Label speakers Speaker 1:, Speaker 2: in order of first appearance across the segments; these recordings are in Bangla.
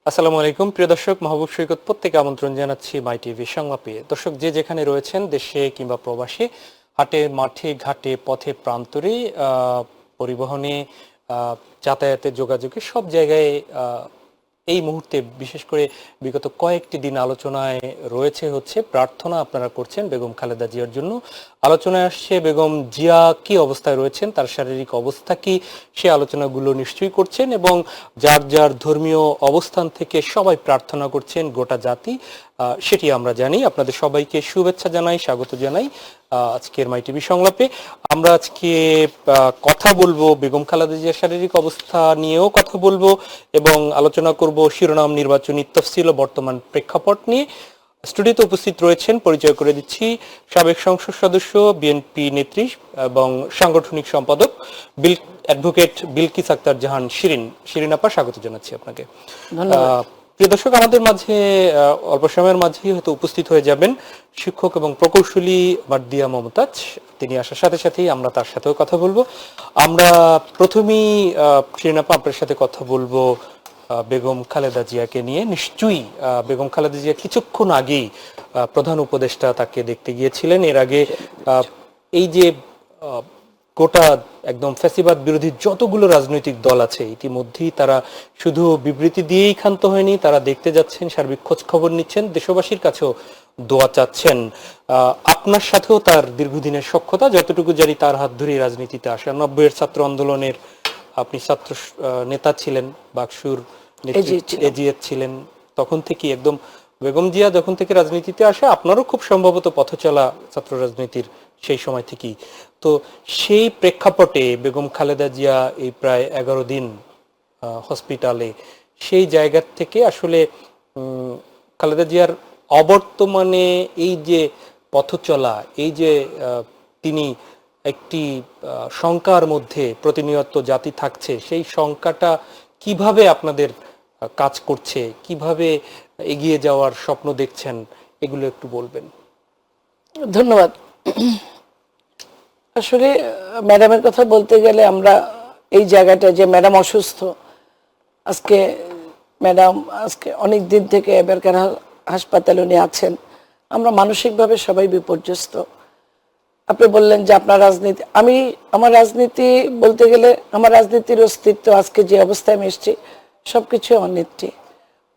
Speaker 1: আসসালামু আলাইকুম প্রিয় দর্শক, মাহবুব সৈকত প্রত্যেকে আমন্ত্রণ জানাচ্ছি মাই টিভি সংলাপে। দর্শক যে যেখানে রয়েছেন, দেশে কিংবা প্রবাসে, হাটে মাঠে ঘাটে পথে প্রান্তরে, পরিবহনে, আহ, যাতায়াতে যোগাযোগে সব জায়গায় এই মুহূর্তে বিশেষ করে বিগত কয়েকটি দিন আলোচনায় রয়েছে হচ্ছে প্রার্থনা আপনারা করছেন বেগম খালেদা জিয়ার জন্য। আলোচনায় আসছে বেগম জিয়া কি অবস্থায় রয়েছেন, তার শারীরিক অবস্থা কি, সে আলোচনাগুলো নিশ্চয়ই করছেন এবং যার যার ধর্মীয় অবস্থান থেকে সবাই প্রার্থনা করছেন, গোটা জাতি। সেটি আমরা জানি। আপনাদের সবাইকে শুভেচ্ছা জানাই, স্বাগত জানাই আজকের মাই টিভি সংলাপে। আমরা আজকে কথা বলবো বেগম খালেদা জিয়ার শারীরিক অবস্থা নিয়েও কথা বলবো এবং আলোচনা করব শিরোনাম, নির্বাচনী তফসিল ও বর্তমান প্রেক্ষাপট নিয়ে। স্টুডিওতে উপস্থিত রয়েছেন, পরিচয় করে দিচ্ছি, সাবেক সংসদ সদস্য, বিএনপি নেত্রী এবং সাংগঠনিক সম্পাদক অ্যাডভোকেট বিলকিস আক্তার জাহান শিরিন। শিরিন আপা, স্বাগত জানাচ্ছি আপনাকে। প্রিয় দর্শক, আমাদের মাঝে অল্প সময়ের মাঝেই হয়তো উপস্থিত হয়ে যাবেন শিক্ষক এবং প্রকৌশলী মার্দিয়া মমতাজ। তিনি আসার সাথে সাথেই আমরা তার সাথেও কথা বলবো। আমরা প্রথমেই শিরিন আপা আপনার সাথে কথা বলবো বেগম খালেদা জিয়াকে নিয়ে। নিশ্চয়ই বেগম খালেদা জিয়া কিছুক্ষণ আগেই প্রধান উপদেষ্টা তাকে দেখতে গিয়েছিলেন। এর আগে এই যে গোটা একদম ফ্যাসিবাদ বিরোধী যতগুলো রাজনৈতিক দল আছে, ইতিমধ্যেই তারা শুধু বিবৃতি দিয়েই ক্ষান্ত হয়নি, তারা দেখতে যাচ্ছেন, সার্বিক খোঁজ খবর নিচ্ছেন, দেশবাসীর কাছেও দোয়া চাচ্ছেন। আপনার সাথেও তার দীর্ঘদিনের সখ্যতা, যতটুকু জানি তার হাত ধরেই রাজনীতিতে আসা। ৯০-এর ছাত্র আন্দোলনের আপনি ছাত্র নেতা ছিলেন, বাকসুর এজিএত ছিলেন, তখন থেকে একদম বেগম জিয়া যখন থেকে রাজনীতিতে আসে, আপনারও খুব সম্ভবত পথ চলা ছাত্র রাজনীতির সেই সময় থেকেই। তো সেই প্রেক্ষাপটে বেগম খালেদা জিয়া এই প্রায় 11 দিন হসপিটালে, সেই জায়গা থেকে আসলে খালেদা জিয়ার অবর্তমানে এই যে পথ চলা, এই যে তিনি একটি শঙ্কার মধ্যে প্রতিনিয়ত জাতি থাকছে, সেই শঙ্কাটা কিভাবে আপনাদের কাজ করছে, কিভাবে এগিয়ে যাওয়ার স্বপ্ন দেখছেন, এগুলো একটু বলবেন।
Speaker 2: ধন্যবাদ। আসলে ম্যাডামের কথা বলতে গেলে আমরা এই জায়গাটা যে ম্যাডাম অসুস্থ, ম্যাডাম আজকে অনেক দিন থেকে এবারকার হাসপাতালে উনি আছেন। আমরা মানসিকভাবে সবাই বিপর্যস্ত। আপনি বললেন যে আপনার রাজনীতি, আমার রাজনীতি বলতে গেলে আমার রাজনীতির অস্তিত্ব, আজকে যে অবস্থায় আমি এসেছি সবকিছু আমার নেত্রী।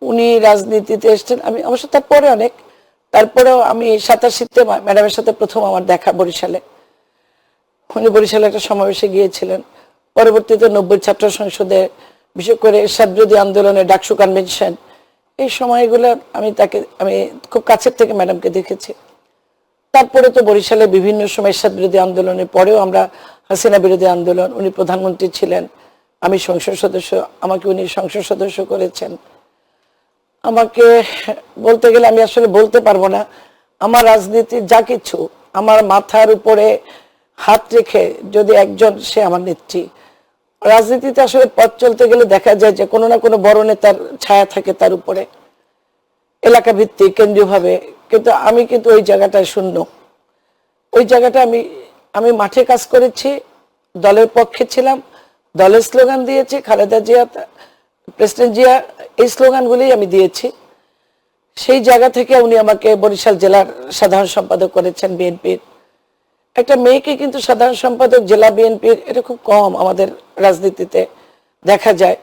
Speaker 2: উনি রাজনীতিতে এসছেন, আমি অবশ্য তারপরেও আমি 87-তে ম্যাডামের সাথে প্রথম আমার দেখা বরিশালে। উনি বরিশালে একটা সমাবেশে গিয়েছিলেন। পরবর্তীতে 90 ছাত্র সংসদে, বিশেষ করে এরশাদ বিরোধী আন্দোলনে ডাকসু কনভেনশন, এই সময়গুলো আমি খুব কাছের থেকে ম্যাডামকে দেখেছি। তারপরে তো বরিশালে বিভিন্ন সময় এরশাদ বিরোধী আন্দোলনের পরেও আমরা হাসিনা বিরোধী আন্দোলন, উনি প্রধানমন্ত্রী ছিলেন, আমি সংসদ সদস্য, আমাকে উনি সংসদ সদস্য করেছেন। আমাকে বলতে গেলে আমি আসলে বলতে পারবো না, আমার রাজনীতির যা কিছু আমার মাথার উপরে হাত রেখে যদি একজন, সে আমার নেত্রী। রাজনীতিতে আসলে পথ চলতে গেলে দেখা যায় যে কোনো না কোনো বড় নেতার ছায়া থাকে তার উপরে, এলাকা ভিত্তিক, কেন্দ্রীয় ভাবে। কিন্তু আমি কিন্তু ওই জায়গাটায় শূন্য। ওই জায়গাটা আমি মাঠে কাজ করেছি, দলের পক্ষে ছিলাম, দলের স্লোগান দিয়েছি, খালেদা জিয়া, প্রেসিডেন্ট জিয়া, এই স্লোগানগুলি আমি দিয়েছি। সেই জায়গা থেকে উনি আমাকে বরিশাল জেলার সাধারণ সম্পাদক করেছেন বিএনপির। একটা মেয়েকে কিন্তু সাধারণ সম্পাদক জেলা বিএনপির, এটা খুব কম আমাদের রাজনীতিতে দেখা যায়।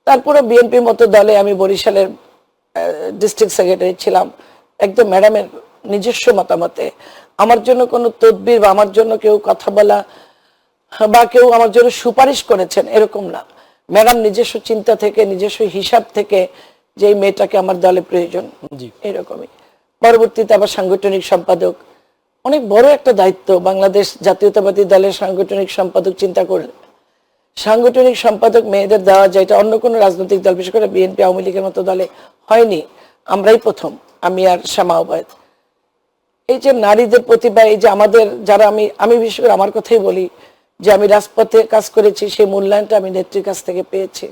Speaker 2: তারপরে বিএনপির মতো দলে আমি বরিশালের ডিস্ট্রিক্ট সেক্রেটারি ছিলাম, একদম ম্যাডামের নিজস্ব মতামতে। আমার জন্য কোনো তদবির বা আমার জন্য কেউ কথা বলা বা কেউ আমার জন্য সুপারিশ করেছেন এরকম না। ম্যাডাম নিজস্ব চিন্তা থেকে, নিজস্ব হিসাব থেকে যে এই মেয়েটাকে আমার দলে প্রয়োজন, এরকমই। পরবর্তীতে আবার সাংগঠনিক সম্পাদক, অনেক বড় একটা দায়িত্ব। বাংলাদেশ জাতীয়তাবাদী দলের সাংগঠনিক সম্পাদক, চিন্তা করলে সাংগঠনিক সম্পাদক মেয়েদের দেওয়া যায়, এটা অন্য কোনো রাজনৈতিক দল, বিশেষ করে বিএনপি আওয়ামী লীগের মতো দলে হয়নি। আমরাই প্রথম, আমি আর শ্যামা ওবায়দ। এই যে নারীদের প্রতিভা, এই যে আমাদের যারা, আমি বিশেষ করে আমার কথাই বলি যে আমি রাজপথে কাজ করেছি, সেই মূল্যায়নটা আমি নেত্রীর কাছ থেকে পেয়েছি।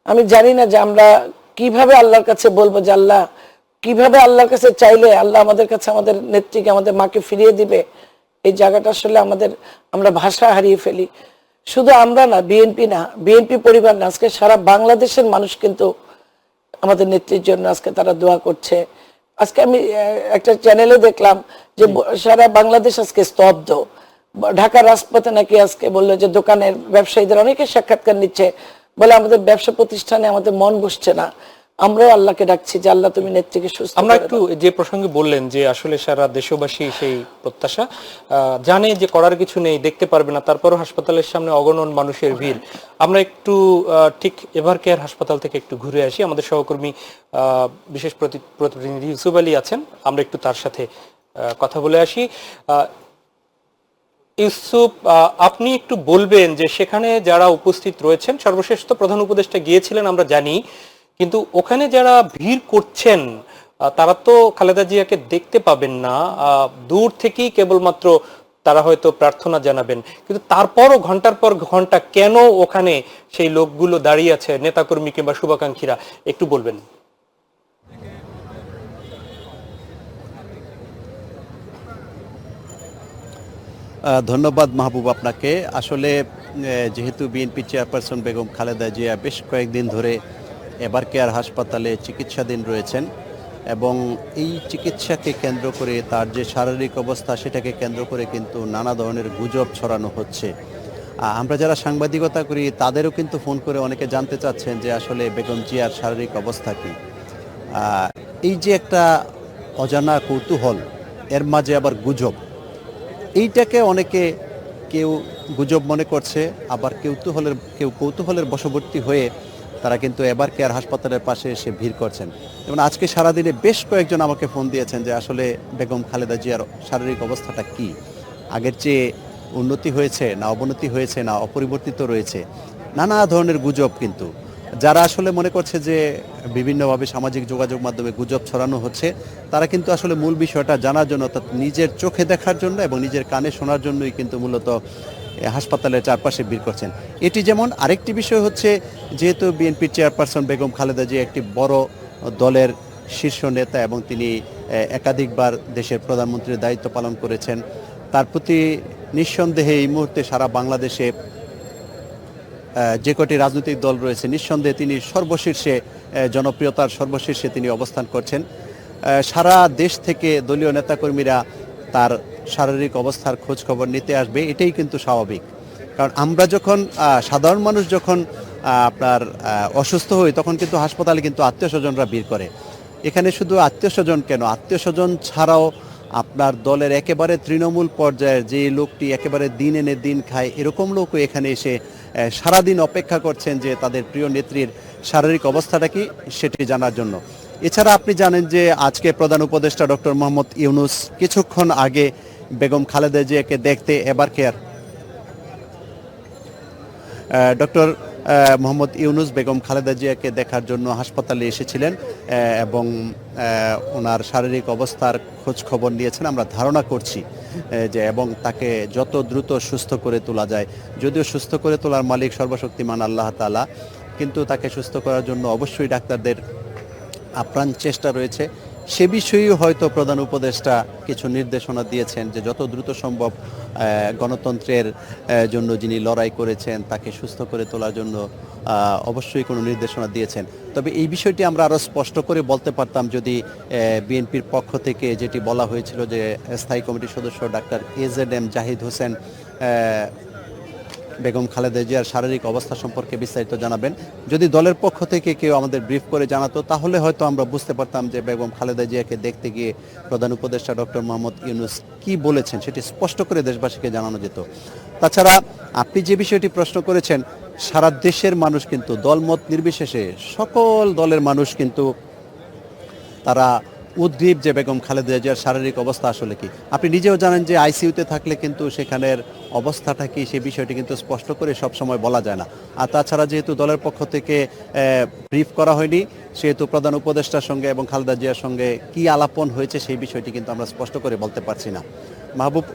Speaker 2: আমি জানি না যে আমরা কিভাবে আল্লাহর কাছে বলবো যে আল্লাহ, কিভাবে আল্লাহর কাছে চাইলে আল্লাহ আমাদের কাছে আমাদের নেত্রীকে, আমাদের মাকে ফিরিয়ে দিবে। এই জায়গাটা আসলে আমরা ভাষা হারিয়ে ফেলি। শুধু আমরা না, বিএনপি পরিবার না, আজকে সারা বাংলাদেশের মানুষ কিন্তু আমাদের নেত্রীর জন্য আজকে তারা দোয়া করছে। আজকে আমি একটা চ্যানেলে দেখলাম যে সারা বাংলাদেশ আজকে স্তব্ধ। ঢাকার রাজপথে নাকি আজকে বললো যে দোকানের ব্যবসায়ীদের অনেকে সাক্ষাৎকার নিচ্ছে, বলে আমাদের ব্যবসা প্রতিষ্ঠানে আমাদের মন বসছে না। আমরাও আল্লাহকে ডাকছি যে আল্লাহ তুমি নেত্রীকে সুস্থ
Speaker 1: আমরা
Speaker 2: করে
Speaker 1: একটু
Speaker 2: দাও।
Speaker 1: যে প্রসঙ্গে বললেন যে আসলে সারা দেশবাসী সেই প্রত্যাশা জানে যে করার কিছু নেই, দেখতে পারবে না, তারপরও হাসপাতালের সামনে অগণন মানুষের ভিড়। আমরা একটু ঠিক এভার কেয়ার হাসপাতাল থেকে একটু ঘুরে আসি। আমাদের সহকর্মী বিশেষ প্রতিনিধি ইউসুফ আলী আছেন, আমরা একটু তার সাথে কথা বলে আসি। ইউসুফ, আপনি একটু বলবেন যে সেখানে যারা উপস্থিত রয়েছেন, সর্বশেষ তো প্রধান উপদেষ্টা গিয়েছিলেন আমরা জানি, কিন্তু ওখানে যারা ভিড় করছেন তারা তো খালেদা জিয়াকে দেখতে পাবেন না, দূর থেকেই কেবলমাত্র তারা হয়তো প্রার্থনা জানাবেন, কিন্তু তারপরও ঘন্টার পর ঘন্টা কেন ওখানে সেই লোকগুলো দাঁড়িয়ে আছে, নেতাকর্মী কিংবা শুভাকাঙ্ক্ষীরা, একটু বলবেন।
Speaker 3: ধন্যবাদ মাহবুব আপনাকে। আসলে যেহেতু বিএনপি চেয়ারপারসন বেগম খালেদা জিয়া বেশ কয়েকদিন ধরে এভার কেয়ার হাসপাতালে চিকিৎসাধীন রয়েছেন এবং এই চিকিৎসাকে কেন্দ্র করে তার যে শারীরিক অবস্থা সেটাকে কেন্দ্র করে কিন্তু নানা ধরনের গুজব ছড়ানো হচ্ছে। আমরা যারা সাংবাদিকতা করি তাদেরও কিন্তু ফোন করে অনেকে জানতে চাচ্ছেন যে আসলে বেগম জিয়ার শারীরিক অবস্থা কী। এই যে একটা অজানা কৌতূহল, এর মাঝে আবার গুজব, এইটাকে অনেকে কেউ গুজব মনে করছে, আবার কেউ কৌতূহলের বশবর্তী হয়ে তারা কিন্তু এভার কেয়ার হাসপাতালের পাশে এসে ভিড় করছেন। যেমন আজকে সারাদিনে বেশ কয়েকজন আমাকে ফোন দিয়েছেন যে আসলে বেগম খালেদা জিয়ার শারীরিক অবস্থাটা কি, আগের চেয়ে উন্নতি হয়েছে না অবনতি হয়েছে না অপরিবর্তিত রয়েছে, নানা ধরনের গুজব। কিন্তু যারা আসলে মনে করছে যে বিভিন্নভাবে সামাজিক যোগাযোগ মাধ্যমে গুজব ছড়ানো হচ্ছে, তারা কিন্তু আসলে মূল বিষয়টা জানার জন্য, অর্থাৎ নিজের চোখে দেখার জন্য এবং নিজের কানে শোনার জন্যই কিন্তু মূলত হাসপাতালের চারপাশে ভিড় করছেন। এটি যেমন। আরেকটি বিষয় হচ্ছে, যেহেতু বিএনপির চেয়ারপারসন বেগম খালেদা জিয়া একটি বড় দলের শীর্ষ নেতা এবং তিনি একাধিকবার দেশের প্রধানমন্ত্রীর দায়িত্ব পালন করেছেন, তার প্রতি নিঃসন্দেহে এই মুহূর্তে সারা বাংলাদেশে যে কটি রাজনৈতিক দল রয়েছে নিঃসন্দেহে তিনি সর্বশীর্ষে, জনপ্রিয়তার সর্বশীর্ষে তিনি অবস্থান করছেন। সারা দেশ থেকে দলীয় নেতাকর্মীরা তার শারীরিক অবস্থার খোঁজ খবর নিতে আসবে, এটাই কিন্তু স্বাভাবিক। কারণ আমরা যখন সাধারণ মানুষ যখন আপনার অসুস্থ হই, তখন কিন্তু হাসপাতালে কিন্তু আত্মীয় স্বজনরা ভিড় করে। এখানে শুধু আত্মীয় স্বজন কেন, আত্মীয় স্বজন ছাড়াও আপনার দলের একেবারে তৃণমূল পর্যায়ের যে লোকটি একেবারে দিন এনে দিন খায়, এরকম লোকও এখানে এসে সারাদিন অপেক্ষা করছেন যে তাদের প্রিয় নেত্রীর শারীরিক অবস্থাটা কি সেটি জানার জন্য। এছাড়া আপনি জানেন যে আজকে প্রধান উপদেষ্টা ডক্টর মোহাম্মদ ইউনূস কিছুক্ষণ আগে বেগম খালেদা জিয়াকে দেখতে ever care doctor Mohammad Yunus Begum Khaleda জিয়াকে দেখার জন্য হাসপাতালে এসেছিলেন এবং ওনার শারীরিক অবস্থার খোঁজ খবর নিয়েছেন। আমরা ধারণা করছি যে এবং তাকে যত দ্রুত সুস্থ করে তোলা যায়, যদিও সুস্থ করে তোলার মালিক সর্বশক্তিমান আল্লাহ তাআলা, কিন্তু তাকে সুস্থ করার জন্য অবশ্যই ডাক্তারদের আপ্রাণ চেষ্টা রয়েছে। সে বিষয়েও হয়তো প্রধান উপদেষ্টা কিছু নির্দেশনা দিয়েছেন যে যত দ্রুত সম্ভব গণতন্ত্রের জন্য যিনি লড়াই করেছেন তাকে সুস্থ করে তোলার জন্য অবশ্যই কোনো নির্দেশনা দিয়েছেন। তবে এই বিষয়টি আমরা আরও স্পষ্ট করে বলতে পারতাম যদি বিএনপির পক্ষ থেকে যেটি বলা হয়েছিল যে স্থায়ী কমিটির সদস্য ডাক্তার AZM জাহিদ হোসেন বেগম খালেদা জিয়ার শারীরিক অবস্থা সম্পর্কে বিস্তারিত জানাবেন। যদি দলের পক্ষ থেকে কেউ আমাদের ব্রিফ করে জানাতো, তাহলে হয়তো আমরা বুঝতে পারতাম যে বেগম খালেদা জিয়াকে দেখতে গিয়ে প্রধান উপদেষ্টা ডক্টর মোহাম্মদ ইউনূস কি বলেছেন সেটি স্পষ্ট করে দেশবাসীকে জানানো যেত। তাছাড়া আপনি যে বিষয়টি প্রশ্ন করেছেন, সারা দেশের মানুষ কিন্তু দলমত নির্বিশেষে সকল দলের মানুষ কিন্তু তারা উদ্গ্রীব যে বেগম খালেদা জিয়ার শারীরিক অবস্থা আসলে কি। আপনি নিজেও জানেন যে আইসিইউতে থাকলে কিন্তু সেখানের অবস্থাটা কি সে বিষয়টি কিন্তু স্পষ্ট করে সব সময় বলা যায় না। আর তাছাড়া যেহেতু দলের পক্ষ থেকে ব্রিফ করা হয়নি, সেহেতু প্রধান উপদেষ্টার সঙ্গে এবং খালেদা জিয়ার সঙ্গে কি আলাপন হয়েছে সেই বিষয়টি কিন্তু আমরা স্পষ্ট করে বলতে পারছি না। মাহবুব,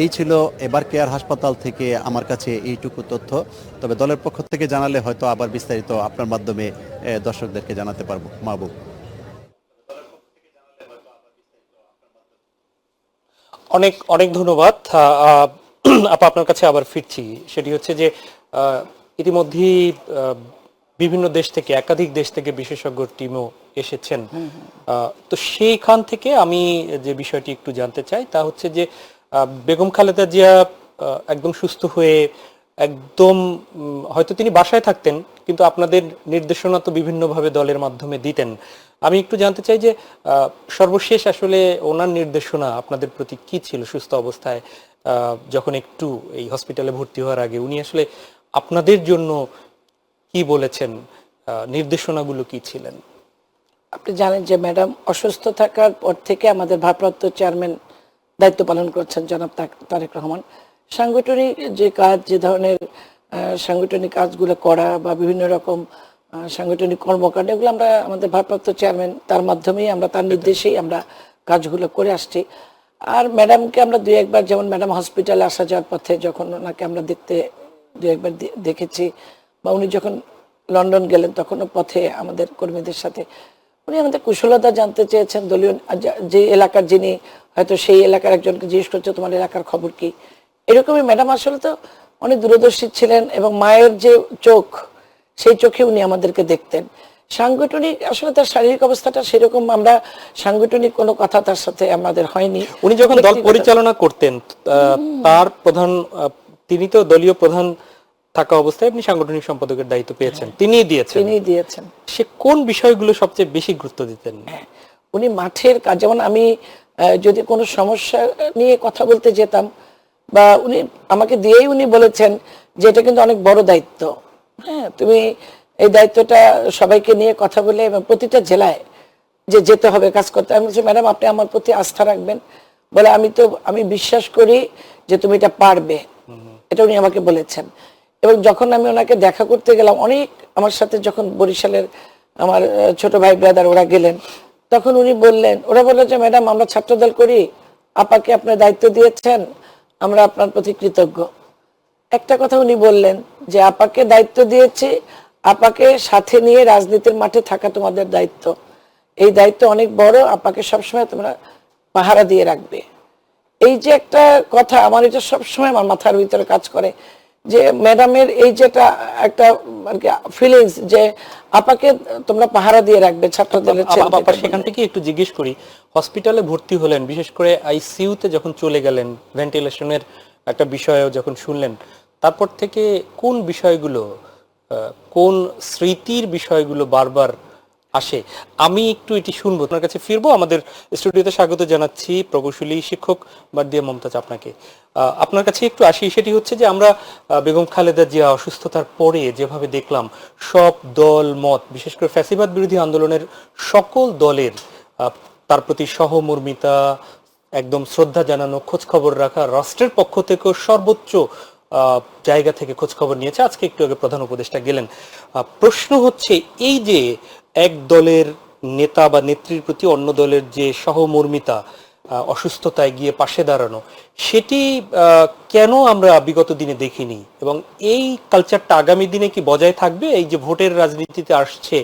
Speaker 3: এই ছিল এভার কেয়ার হাসপাতাল থেকে আমার কাছে এইটুকু তথ্য। তবে দলের পক্ষ থেকে জানালে হয়তো আবার বিস্তারিত আপনার মাধ্যমে দর্শকদেরকে জানাতে পারবো। মাহবুব,
Speaker 1: অনেক অনেক ধন্যবাদ আপা, আপনার কাছে আবার ফিরছি। সেটি হচ্ছে যে ইতিমধ্যেই বিভিন্ন দেশ থেকে, একাধিক দেশ থেকে বিশেষজ্ঞ টিমও এসেছেন। তো সেইখান থেকে আমি যে বিষয়টি একটু জানতে চাই তা হচ্ছে যে বেগম খালেদা জিয়া একদম সুস্থ হয়ে একদম হয়তো তিনি বাসায় থাকতেন, কিন্তু আপনাদের নির্দেশনা তো বিভিন্নভাবে দলের মাধ্যমে দিতেন। আমি একটু জানতে চাই যে সর্বশেষ আসলে ওনার নির্দেশনা আপনাদের প্রতি কি ছিল সুস্থ অবস্থায়, যখন একটু এই হসপিটালে ভর্তি হওয়ার আগে উনি আসলে আপনাদের জন্য কি বলেছেন, নির্দেশনাগুলো কি ছিলেন?
Speaker 2: আপনি জানেন যে ম্যাডাম অসুস্থ থাকার পর থেকে আমাদের ভারপ্রাপ্ত চেয়ারম্যান দায়িত্ব পালন করছেন জনাব তারেক রহমান। সাংগঠনিক যে কাজ, যে ধরনের সাংগঠনিক কাজগুলো করা বা বিভিন্ন রকম সাংগঠনিক কর্মকাণ্ড, এগুলো আমরা আমাদের ভারপ্রাপ্ত চেয়ারম্যান তার মাধ্যমেই, আমরা তার নির্দেশেই আমরা কাজগুলো করে আসছি। আর ম্যাডামকে আমরা দুই একবার, যেমন ম্যাডাম হসপিটালে আসা যাওয়ার পথে যখন ওনাকে আমরা দেখতে দুই একবার দেখেছি, বা উনি যখন লন্ডন গেলেন তখনও পথে আমাদের কর্মীদের সাথে উনি আমাদের কুশলতা জানতে চেয়েছেন। দলীয় যে এলাকার যিনি, হয়তো সেই এলাকার একজনকে জিজ্ঞেস করছে তোমার এলাকার খবর কি। এরকমই ম্যাডাম আসলে তো অনেক দূরদর্শী ছিলেন, এবং মায়ের যে চোখ, সেই চোখে উনি আমাদেরকে দেখতেন। সাংগঠনিক আসলে তার শারীরিক অবস্থাটা সেরকম, আমরা সাংগঠনিক কোনো কথা তার সাথে আমাদের হয়নি।
Speaker 1: উনি যখন দল পরিচালনা করতেন, তার প্রধান, তিনি তো দলীয় প্রধান থাকা অবস্থায় আপনি সাংগঠনিক সম্পাদকের দায়িত্ব পেয়েছেন, তিনিই দিয়েছেন। সে কোন বিষয়গুলো সবচেয়ে বেশি গুরুত্ব দিতেন?
Speaker 2: উনি মাঠের কাজ, যেমন আমি যদি কোনো সমস্যা নিয়ে কথা বলতে যেতাম, বা উনি আমাকে দিয়েই উনি বলেছেন যে এটা কিন্তু অনেক বড় দায়িত্ব, হ্যাঁ তুমি এই দায়িত্বটা সবাইকে নিয়ে কথা বলে এবং প্রতিটা জেলায় যে যেতে হবে কাজ করতে। আমি বলছি ম্যাডাম আপনি আমার প্রতি আস্থা রাখবেন, বলে আমি বিশ্বাস করি যে তুমি এটা পারবে, এটা উনি আমাকে বলেছেন। এবং যখন আমি ওনাকে দেখা করতে গেলাম, অনেক আমার সাথে যখন বরিশালের আমার ছোট ভাই ব্রাদার ওরা গেলেন, তখন উনি ওরা বললেন যে ম্যাডাম আমরা ছাত্রদল করি, আপাকে আপনার দায়িত্ব দিয়েছেন, আমরা আপনার প্রতি কৃতজ্ঞ। একটা কথা উনি বললেন যে আপাকে দায়িত্ব দিয়েছি, আপাকে সাথে নিয়ে রাজনীতির মাঠে থাকা তোমাদের দায়িত্ব, এই দায়িত্ব অনেক বড়, আপাকে সবসময় তোমরা পাহারা দিয়ে রাখবে। এই যে একটা কথা, আমার এটা সবসময় আমার মাথার ভিতরে কাজ করে, যে ম্যাডামের এই যেটা একটা আর কি ফিলিংস, যে আপাকে তোমরা পাহারা দিয়ে রাখবে ছাত্রদলের ছেলেরা।
Speaker 1: সেখান থেকে একটু জিজ্ঞেস করি, হসপিটালে ভর্তি হলেন, বিশেষ করে আইসিইউতে যখন চলে গেলেন, ভেন্টিলেশনের একটা বিষয়ও যখন শুনলেন, তারপর থেকে কোন বিষয়গুলো, কোন স্মৃতির বিষয়গুলো বারবার আসে? আমি একটু এটি শুনবো, আপনার কাছে ফিরবো। আমাদের স্টুডিওতে স্বাগত জানাচ্ছি প্রকৌশলী শিক্ষক বারদিয়া মমতাজ আপনাকে। আপনার কাছে একটু আসি, সেটি হচ্ছে যে আমরা বেগম খালেদা জিয়া অসুস্থতার পরে যেভাবে দেখলাম সব দল মত, বিশেষ করে ফ্যাসিবাদ বিরোধী আন্দোলনের সকল দলের তার প্রতি সহমর্মিতা, একদম শ্রদ্ধা জানানো, খোঁজ খবর রাখা, রাষ্ট্রের পক্ষ থেকেও সর্বোচ্চ জায়গা থেকে খোঁজ খবর নিয়েছে। আজকে একটু আগে প্রধান উপদেষ্টা গেলেন। প্রশ্ন হচ্ছে, এই যে এক দলের নেতা বা নেত্রীর প্রতি অন্য দলের যে সহমর্মিতা, অসুস্থতায় গিয়ে পাশে দাঁড়ানো, সেটি কেন আমরা বিগত দিনে দেখিনি, এবং এই কালচারটা আগামী দিনে কি বজায় থাকবে? এই যে ভোটের রাজনীতিতে আসছে,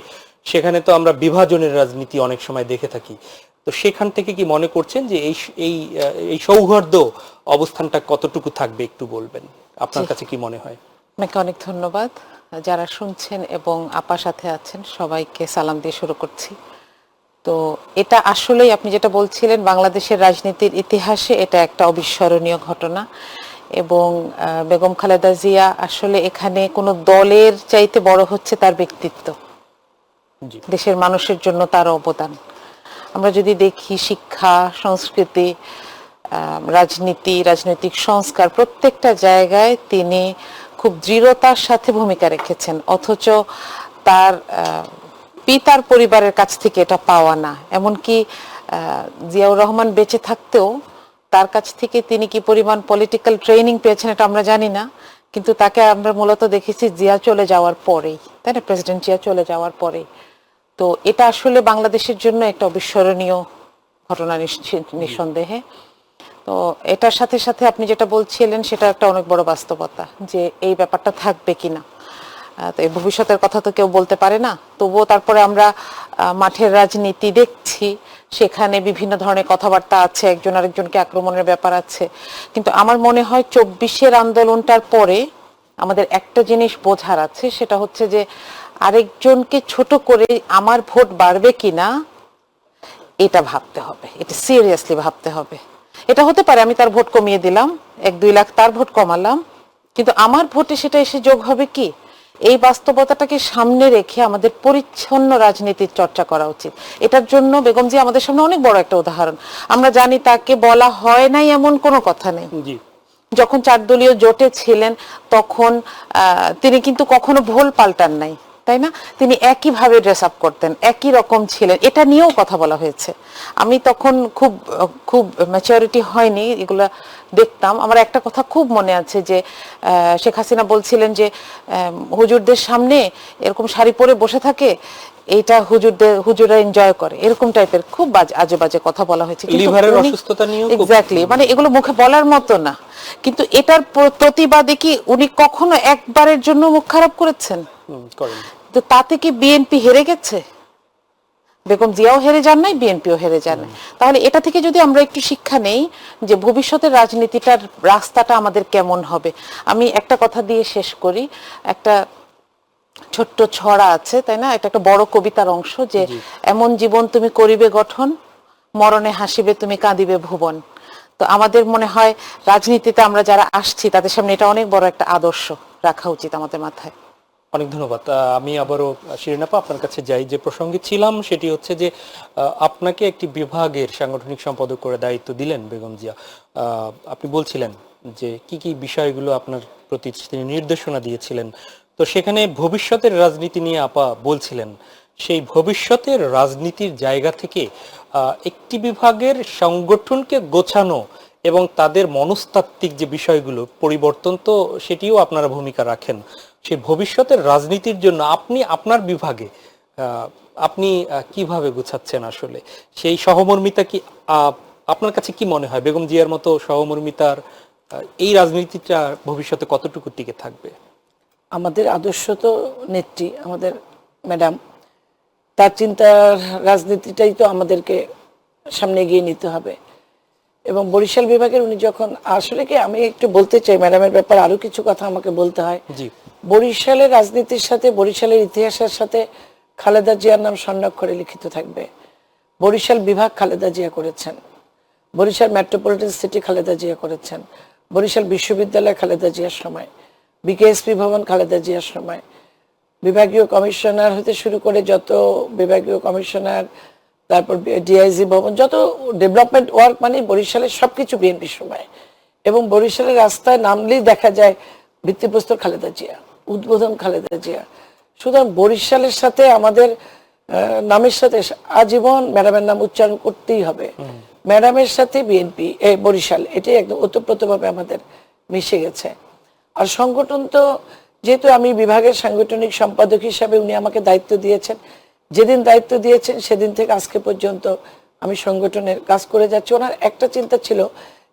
Speaker 1: সেখানে তো আমরা বিভাজনের রাজনীতি অনেক সময় দেখে থাকি, তো সেখান থেকে কি মনে করছেন যে এই সৌহার্দ্য অবস্থানটা কতটুকু থাকবে, একটু বলবেন, আপনার কাছে কি মনে হয়?
Speaker 4: আপনাকে অনেক ধন্যবাদ। যারা শুনছেন এবং আপার সাথে আছেন সবাইকে সালাম দিয়ে শুরু করছি। তো এটা আসলেই আপনি যেটা বলছিলেন, বাংলাদেশের রাজনীতির ইতিহাসে এটা একটা অবিস্মরণীয় ঘটনা, এবং বেগম খালেদা জিয়া আসলে এখানে কোনো দলের চাইতে বড় হচ্ছে তার ব্যক্তিত্ব, দেশের মানুষের জন্য তার অবদান। আমরা যদি দেখি শিক্ষা, সংস্কৃতি, রাজনীতি, রাজনৈতিক সংস্কার, প্রত্যেকটা জায়গায় তিনি খুব দৃঢ়তার সাথে ভূমিকা রেখেছেন, অথচ তার পিতার পরিবারের কাছ থেকে এটা পাওয়া না। এমনকি জিয়াউর রহমান বেঁচে থাকতেও তার কাছ থেকে তিনি কি পরিমাণ পলিটিক্যাল ট্রেনিং পেয়েছেন এটা আমরা জানি না, কিন্তু তাকে আমরা মূলত দেখেছি জিয়া চলে যাওয়ার পরেই, তাই না, প্রেসিডেন্ট জিয়া চলে যাওয়ার পরেই। তো এটা আসলে বাংলাদেশের জন্য একটা অবিস্মরণীয় ঘটনা নিঃসন্দেহে। তো এটার সাথে সাথে আপনি যেটা বলছিলেন সেটা একটা অনেক বড় বাস্তবতা, যে এই ব্যাপারটা থাকবে কিনা, তো এই ভবিষ্যতের কথা তো কেউ বলতে পারে না। তবুও তারপরে আমরা মাঠের রাজনীতি দেখছি, সেখানে বিভিন্ন ধরনের কথাবার্তা আছে, একজন আরেকজনকে আক্রমণের ব্যাপার আছে। কিন্তু আমার মনে হয় 24-এর আন্দোলনটার পরে আমাদের একটা জিনিস বোঝার আছে, সেটা হচ্ছে যে আরেকজনকে ছোট করে আমার ভোট বাড়বে কিনা এটা ভাবতে হবে, এটা সিরিয়াসলি ভাবতে হবে। এটা হতে পারে আমি তার ভোট কমিয়ে দিলাম, 1-2 লাখ তার ভোট কমালাম, কিন্তু আমার ভোটে সেটা এসে যোগ হবে কি? এই বাস্তবতাটাকে সামনে রেখে আমাদের পরিচ্ছন্ন রাজনীতির চর্চা করা উচিত। এটার জন্য বেগম জিয়া আমাদের সামনে অনেক বড় একটা উদাহরণ। আমরা জানি তাকে বলা হয় নাই এমন কোনো কথা নেই।
Speaker 1: জি,
Speaker 4: যখন 4 দলীয় জোটে ছিলেন তখন তিনি কিন্তু কখনো ভুল পাল্টান নাই, তাই না? তিনি একইভাবে ড্রেস আপ করতেন, একই রকম ছিলেন, এটা নিয়েও কথা বলা হয়েছে। আমি তখন খুব খুব ম্যাচুরিটি হয়নি, এগুলা দেখতাম। আমার একটা কথা খুব মনে আছে যে শেখ হাসিনা বলছিলেন যে হুজুরদের সামনে এরকম শাড়ি পরে বসে থাকে, এইটা হুজুররা এনজয় করে, এরকম টাইপের খুব আজে বাজে কথা বলা হয়েছে।
Speaker 1: লিভারের অসুস্থতা নিয়েও
Speaker 4: এক্স্যাক্টলি, মানে এগুলো মুখে বলার মতো না। কিন্তু এটার প্রতিবাদে কি উনি কখনো একবারের জন্য মুখ খারাপ করেছেন?
Speaker 1: করেন।
Speaker 4: তো তাতে কি বিএনপি হেরে গেছে? বেগম জিয়াও হেরে যান নাই, বিএনপিও হেরে যান নাই। তাহলে এটা থেকে যদি আমরা একটু শিক্ষা নেই যে ভবিষ্যতের রাজনীতিটার রাস্তাটা আমাদের কেমন হবে। আমি একটা কথা দিয়ে শেষ করি। একটা ছোট্ট ছড়া আছে, তাই না? এটা একটা বড় কবিতার অংশ যে এমন জীবন তুমি করিবে গঠন, মরণে হাসিবে তুমি কাঁদিবে ভুবন। তো আমাদের মনে হয় রাজনীতিতে আমরা যারা আসছি তাদের সামনে এটা অনেক বড় একটা আদর্শ রাখা উচিত আমাদের মাথায়।
Speaker 1: অনেক ধন্যবাদ। আমি আবারও শিরিন আপা আপনার কাছে যাই। যে প্রসঙ্গে ছিলাম সেটি হচ্ছে যে আপনাকে একটি বিভাগের সাংগঠনিক সম্পাদক করে দায়িত্ব দিলেন বেগম জিয়া। আপনি বলছিলেন যে কি কি বিষয়গুলো আপনার প্রতি তিনি নির্দেশনা দিয়েছিলেন। তো সেখানে ভবিষ্যতের রাজনীতি নিয়ে আপা বলছিলেন, সেই ভবিষ্যতের রাজনীতির জায়গা থেকে একটি বিভাগের সংগঠনকে গোছানো এবং তাদের মনস্তাত্ত্বিক যে বিষয়গুলো পরিবর্তন, তো সেটিও আপনারা ভূমিকা রাখেন। সেই ভবিষ্যতের রাজনীতির জন্য আপনি আপনার বিভাগে আপনি কিভাবে গুছাচ্ছেন আসলে সেই সহমর্মিতা? কি আপনার কাছে কি মনে হয় বেগম জিয়ার মতো সহমর্মিতার এই রাজনীতিটা ভবিষ্যতে কতটুকু টিকে থাকবে?
Speaker 2: আমাদের আদর্শ তো নেত্রী, আমাদের ম্যাডাম, তার চিন্তার রাজনীতিটাই তো আমাদেরকে সামনে এগিয়ে নিতে হবে। এবং বরিশাল বিভাগের উনি যখন আসলে কি, আমি একটু বলতে চাই ম্যাডামের ব্যাপারে আরো কিছু কথা আমাকে বলতে হয়।
Speaker 1: জি,
Speaker 2: বরিশালের রাজনীতির সাথে, বরিশালের ইতিহাসের সাথে খালেদা জিয়ার নাম স্বর্ণাক্ষরে লিখিত থাকবে। বরিশাল বিভাগ খালেদা জিয়া করেছেন, বরিশাল মেট্রোপলিটন সিটি খালেদা জিয়া করেছেন, বরিশাল বিশ্ববিদ্যালয় খালেদা জিয়ার সময়, বিকেএসপি ভবন খালেদা জিয়ার সময়, বিভাগীয় কমিশনার হতে শুরু করে যত বিভাগীয় কমিশনার, তারপর ডিআইজি ভবন, যত ডেভেলপমেন্ট ওয়ার্ক, মানে বরিশালের সবকিছু বিএনপির সময়। এবং বরিশালের রাস্তায় নামলেই দেখা যায় ভিত্তিপ্রস্তর খালেদা জিয়া, উদ্বোধন খালেদা জিয়া। সুতরাং বরিশালের সাথে আমাদের নামের সাথে আজীবন ম্যাডামের নাম উচ্চারণ করতেই হবে। ম্যাডামের সাথে বিএনপি বরিশাল, এটাই একদম ওতপ্রোতভাবে আমাদের মিশে গেছে। আর সংগঠন তো, যেহেতু আমি বিভাগের সাংগঠনিক সম্পাদক হিসাবে উনি আমাকে দায়িত্ব দিয়েছেন, যেদিন দায়িত্ব দিয়েছেন সেদিন থেকে আজকে পর্যন্ত আমি সংগঠনের কাজ করে যাচ্ছি। ওনার একটা চিন্তা ছিল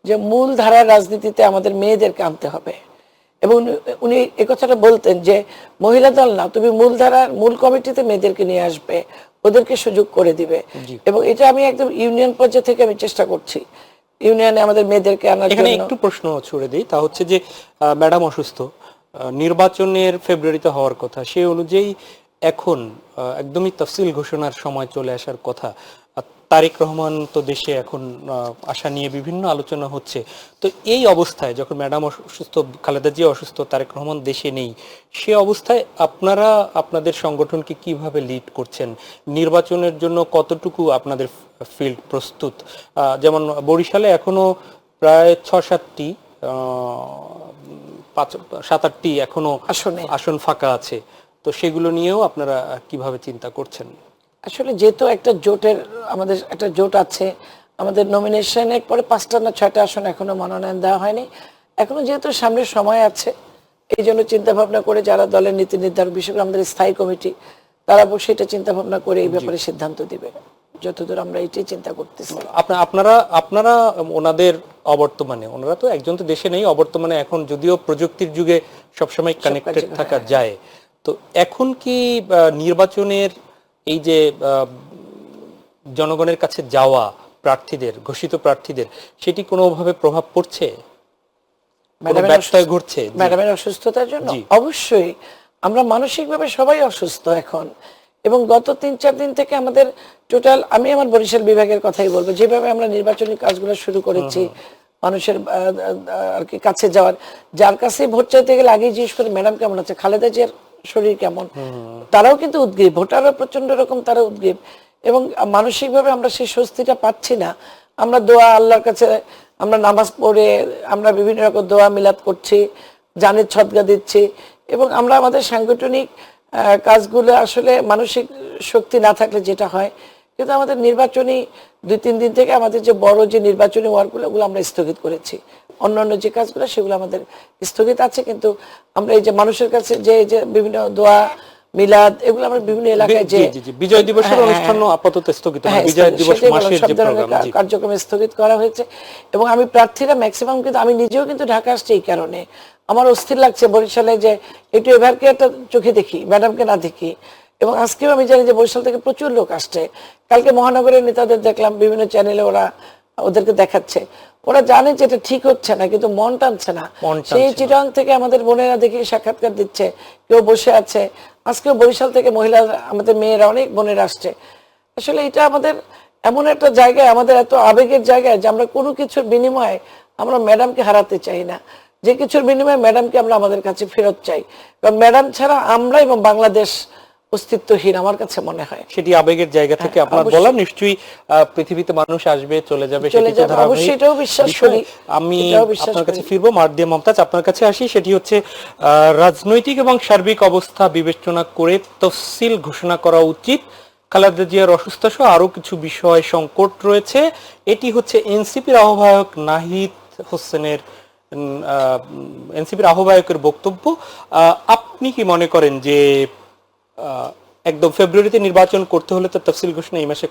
Speaker 2: যে মূল ধারার রাজনীতিতে আমাদের মেয়েদেরকে আনতে হবে। এবং উনি এই কথাটা বলতেন যে মহিলা দল না, তুমি মূল ধারার মূল কমিটিতে মেয়েদেরকে নিয়ে আসবে, ওদেরকে সুযোগ করে দিবে। এবং এটা আমি একদম ইউনিয়ন পর্যায়ে থেকে আমি চেষ্টা করছি ইউনিয়নে আমাদের মেয়েদেরকে আনার
Speaker 1: এখানে
Speaker 2: জন্য।
Speaker 1: একটু প্রশ্ন ছুড়ে দিই, তা হচ্ছে যে ম্যাডাম অসুস্থ, নির্বাচনের ফেব্রুয়ারিতে হওয়ার কথা, সেই অনুযায়ী এখন একদমই তফসিল ঘোষণার সময় চলে আসার কথা। তারেক রহমান তো দেশে এখন আসা নিয়ে বিভিন্ন আলোচনা হচ্ছে। তো এই অবস্থায় যখন ম্যাডাম অসুস্থ, খালেদা জিয়া অসুস্থ, তারেক রহমান দেশে নেই, সে অবস্থায় আপনারা আপনাদের সংগঠনকে কিভাবে লিড করছেন? নির্বাচনের জন্য কতটুকু আপনাদের ফিল্ড প্রস্তুত? যেমন বরিশালে এখনো প্রায় 6-7টি 7-8টি এখনো আসন ফাঁকা আছে। তো সেগুলো নিয়েও আপনারা কিভাবে চিন্তা করছেন?
Speaker 2: আসলে যেহেতু একটা জোটের, আমাদের একটা জোট আছে, আমাদের নমিনেশনের পরে 5টা না 6টা আসন এখনো মনোনয়ন দেওয়া হয়নি। এখনো যেহেতু সামনে সময় আছে, এই জন্য চিন্তা ভাবনা করে যারা দলের নীতি নির্ধারক, বিশেষ করে আমাদের স্থায়ী কমিটি, তারা অবশ্যই এটা চিন্তা ভাবনা করে এই ব্যাপারে সিদ্ধান্ত দিবে। যতদূর আমরা এটাই চিন্তা করতেছি।
Speaker 1: আপনারা ওনাদের অবর্তমানে, ওনারা তো একজন তো দেশে নেই, অবর্তমানে এখন যদিও প্রযুক্তির যুগে সবসময় কানেক্টেড থাকা যায়, তো এখন কি নির্বাচনের এই যে জনগণের কাছে যাওয়া প্রার্থীদের, ঘোষিত প্রার্থীদের, সেটি কোনোভাবে প্রভাব পড়ছে? ঘটছে
Speaker 2: ম্যাডামের অসুস্থতার জন্য? অবশ্যই আমরা মানসিকভাবে সবাই অসুস্থ এখন, এবং গত 3-4 দিন থেকে আমাদের টোটাল, আমি আমার বরিশাল বিভাগের কথাই বলবো, যেভাবে আমরা নির্বাচনী কাজগুলো শুরু করেছি, মানুষের আর কি কাছে যাওয়ার, যার কাছে ভোট চাইতে গেলে আগেই জিজ্ঞেস করে ম্যাডাম কেমন আছে, খালেদা জিয়ার শরীর কেমন, তারাও কিন্তু উদ্গ্রীব, ভোটাররা প্রচন্ড রকম তারা উদ্গ্রীব, এবং মানসিকভাবে আমরা সেই স্বস্তিটা পাচ্ছি না। আমরা দোয়া আল্লাহর কাছে, আমরা নামাজ পড়ে, আমরা বিভিন্ন রকম দোয়া মিলাদ করছি, জানের ছদগা দিচ্ছি, এবং আমরা আমাদের সাংগঠনিক কাজগুলো আসলে মানসিক শক্তি না থাকলে যেটা হয়, কিন্তু আমাদের নির্বাচনী 2-3 দিন থেকে আমাদের যে বড় যে নির্বাচনী ওয়ার্কগুলো, ওগুলো আমরা স্থগিত করেছি। অন্যান্য যে কাজগুলো সেগুলো আমাদের স্থগিত আছে, কিন্তু আমরা এই যে মানুষের কাছে যে বিভিন্ন দোয়া মিলাদ, এগুলো আমরা বিভিন্ন এলাকায় যে
Speaker 1: বিজয় দিবসের অনুষ্ঠান আপাতত স্থগিত, বিজয় দিবস মাসের যে প্রোগ্রাম,
Speaker 2: কার্যক্রম স্থগিত করা হয়েছে। এবং আমি প্রার্থীরা ম্যাক্সিমাম, কিন্তু আমি নিজেও কিন্তু ঢাকা আসছি এই কারণে, আমার অস্থির লাগছে বরিশালে যে একটু এবারকে একটা চোখে দেখি, ম্যাডামকে না দেখি। এবং আজকেও আমি জানি যে বরিশাল থেকে প্রচুর লোক আসছে। কালকে মহানগরের নেতাদের দেখলাম বিভিন্ন চ্যানেলে, ওরা ওদেরকে দেখাচ্ছে, ওরা জানে যে এটা ঠিক হচ্ছে না, কিন্তু মন টানছে না। সেই চিটাং থেকে আমাদের বোনেরা দেখি সাক্ষাৎকার দিচ্ছে, কেউ বসে আছে। আজকেও বরিশাল থেকে মহিলা, আমাদের মেয়েরা, অনেক বোনেরা আসছে। আসলে এটা আমাদের এমন একটা জায়গায়, আমাদের এত আবেগের জায়গায়, যে আমরা কোনো কিছুর বিনিময়ে আমরা ম্যাডামকে হারাতে চাই না, যে কিছুর বিনিময়ে ম্যাডামকে আমরা আমাদের কাছে ফেরত চাই। কারণ ম্যাডাম ছাড়া আমরা এবং বাংলাদেশ অস্তিত্বহীন আমার কাছে মনে হয়।
Speaker 1: সেটি আবেগের জায়গা থেকে আপনার বলা। নিশ্চয়ই পৃথিবীতে মানুষ আসবে, চলে যাবে,
Speaker 2: অবশ্যই এটাও বিশ্বাস করি।
Speaker 1: আমি আপনার কাছে ফিরবো, মার্দিয়া মমতাজ আপনার কাছে আসি। সেটি হচ্ছে রাজনৈতিক এবং সার্বিক অবস্থা বিবেচনা করে তফসিল ঘোষণা করা উচিত। খালেদা জিয়ার অসুস্থ সহ আরো কিছু বিষয় সংকট রয়েছে। এটি হচ্ছে এনসিপির আহ্বায়ক নাহিদ হোসেনের, এনসিপির আহ্বায়কের বক্তব্য। আপনি কি মনে করেন যে একদম ফেব্রুয়ারিতে নির্বাচন করতে হলে তো তফসিল ঘোষণা এই মাসে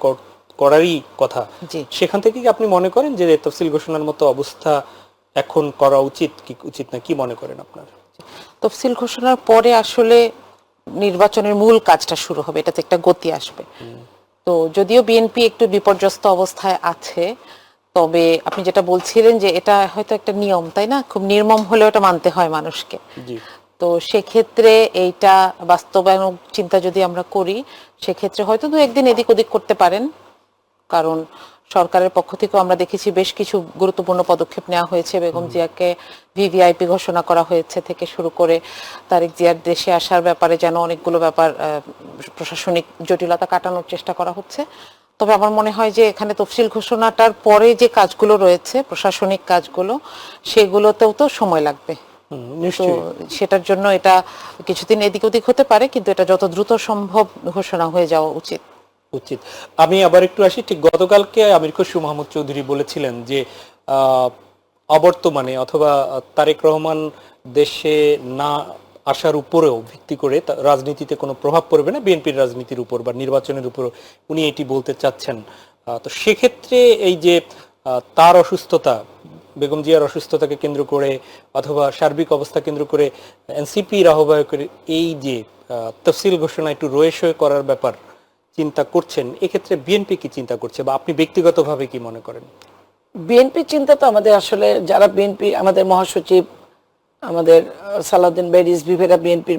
Speaker 1: করারই কথা, সেখান থেকে কি আপনি মনে করেন যে তফসিল ঘোষণার মতো অবস্থা এখন করা উচিত কি উচিত না, কি মনে করেন আপনার?
Speaker 4: তফসিল ঘোষণার পরে আসলে নির্বাচনের মূল কাজটা শুরু হবে, এটাতে একটা গতি আসবে। তো যদিও বিএনপি একটু বিপর্যস্ত অবস্থায় আছে, তবে আপনি যেটা বলছিলেন যে এটা হয়তো একটা নিয়ম, তাই না? খুব নির্মম হলেও এটা মানতে হয় মানুষকে। তো সেক্ষেত্রে এইটা বাস্তবায়ন চিন্তা যদি আমরা করি, সেক্ষেত্রে হয়তো 2-1 দিন এদিক ওদিক করতে পারেন। কারণ সরকারের পক্ষ থেকেও আমরা দেখেছি বেশ কিছু গুরুত্বপূর্ণ পদক্ষেপ নেওয়া হয়েছে। বেগম জিয়াকে ভিভিআইপি ঘোষণা করা হয়েছে থেকে শুরু করে তারেক জিয়ার দেশে আসার ব্যাপারে যেন অনেকগুলো ব্যাপার, প্রশাসনিক জটিলতা কাটানোর চেষ্টা করা হচ্ছে। তবে আমার মনে হয় যে এখানে তফসিল ঘোষণাটার পরে যে কাজগুলো রয়েছে, প্রশাসনিক কাজগুলো, সেগুলোতেও তো সময় লাগবে। তো সেটার জন্য এটা কিছুদিন এদিক ওদিক হতে পারে, কিন্তু এটা যত দ্রুত সম্ভব ঘোষণা হয়ে যাওয়া উচিত।
Speaker 1: আমি আবার একটু আসি, ঠিক গতকালকে আমির খসরু মাহমুদ চৌধুরী বলেছিলেন যে অবর্তমানে অথবা তারেক রহমান দেশে না আসার উপরেও ভিত্তি করে রাজনীতিতে কোনো প্রভাব পড়বে না বিএনপির রাজনীতির উপর বা নির্বাচনের উপর, উনি এটি বলতে চাচ্ছেন। তো সেক্ষেত্রে এই যে তার অসুস্থতা, বেগম জিয়ার অসুস্থতাকে কেন্দ্র করে অথবা সার্বিক অবস্থা কেন্দ্র করে এনসিপির আহ্বায়কের এই যে তফসিল ঘোষণা একটু রয়েসয়ে করার ব্যাপার চিন্তা করছেন, এক্ষেত্রে বিএনপি কি চিন্তা করছে বা আপনি ব্যক্তিগতভাবে কি মনে করেন?
Speaker 2: বিএনপি চিন্তা তো আমাদের আসলে, যারা বিএনপি, আমাদের মহাসচিব, আমাদের সালাউদ্দিন ভাই রিজভী ভাইরা বিএনপির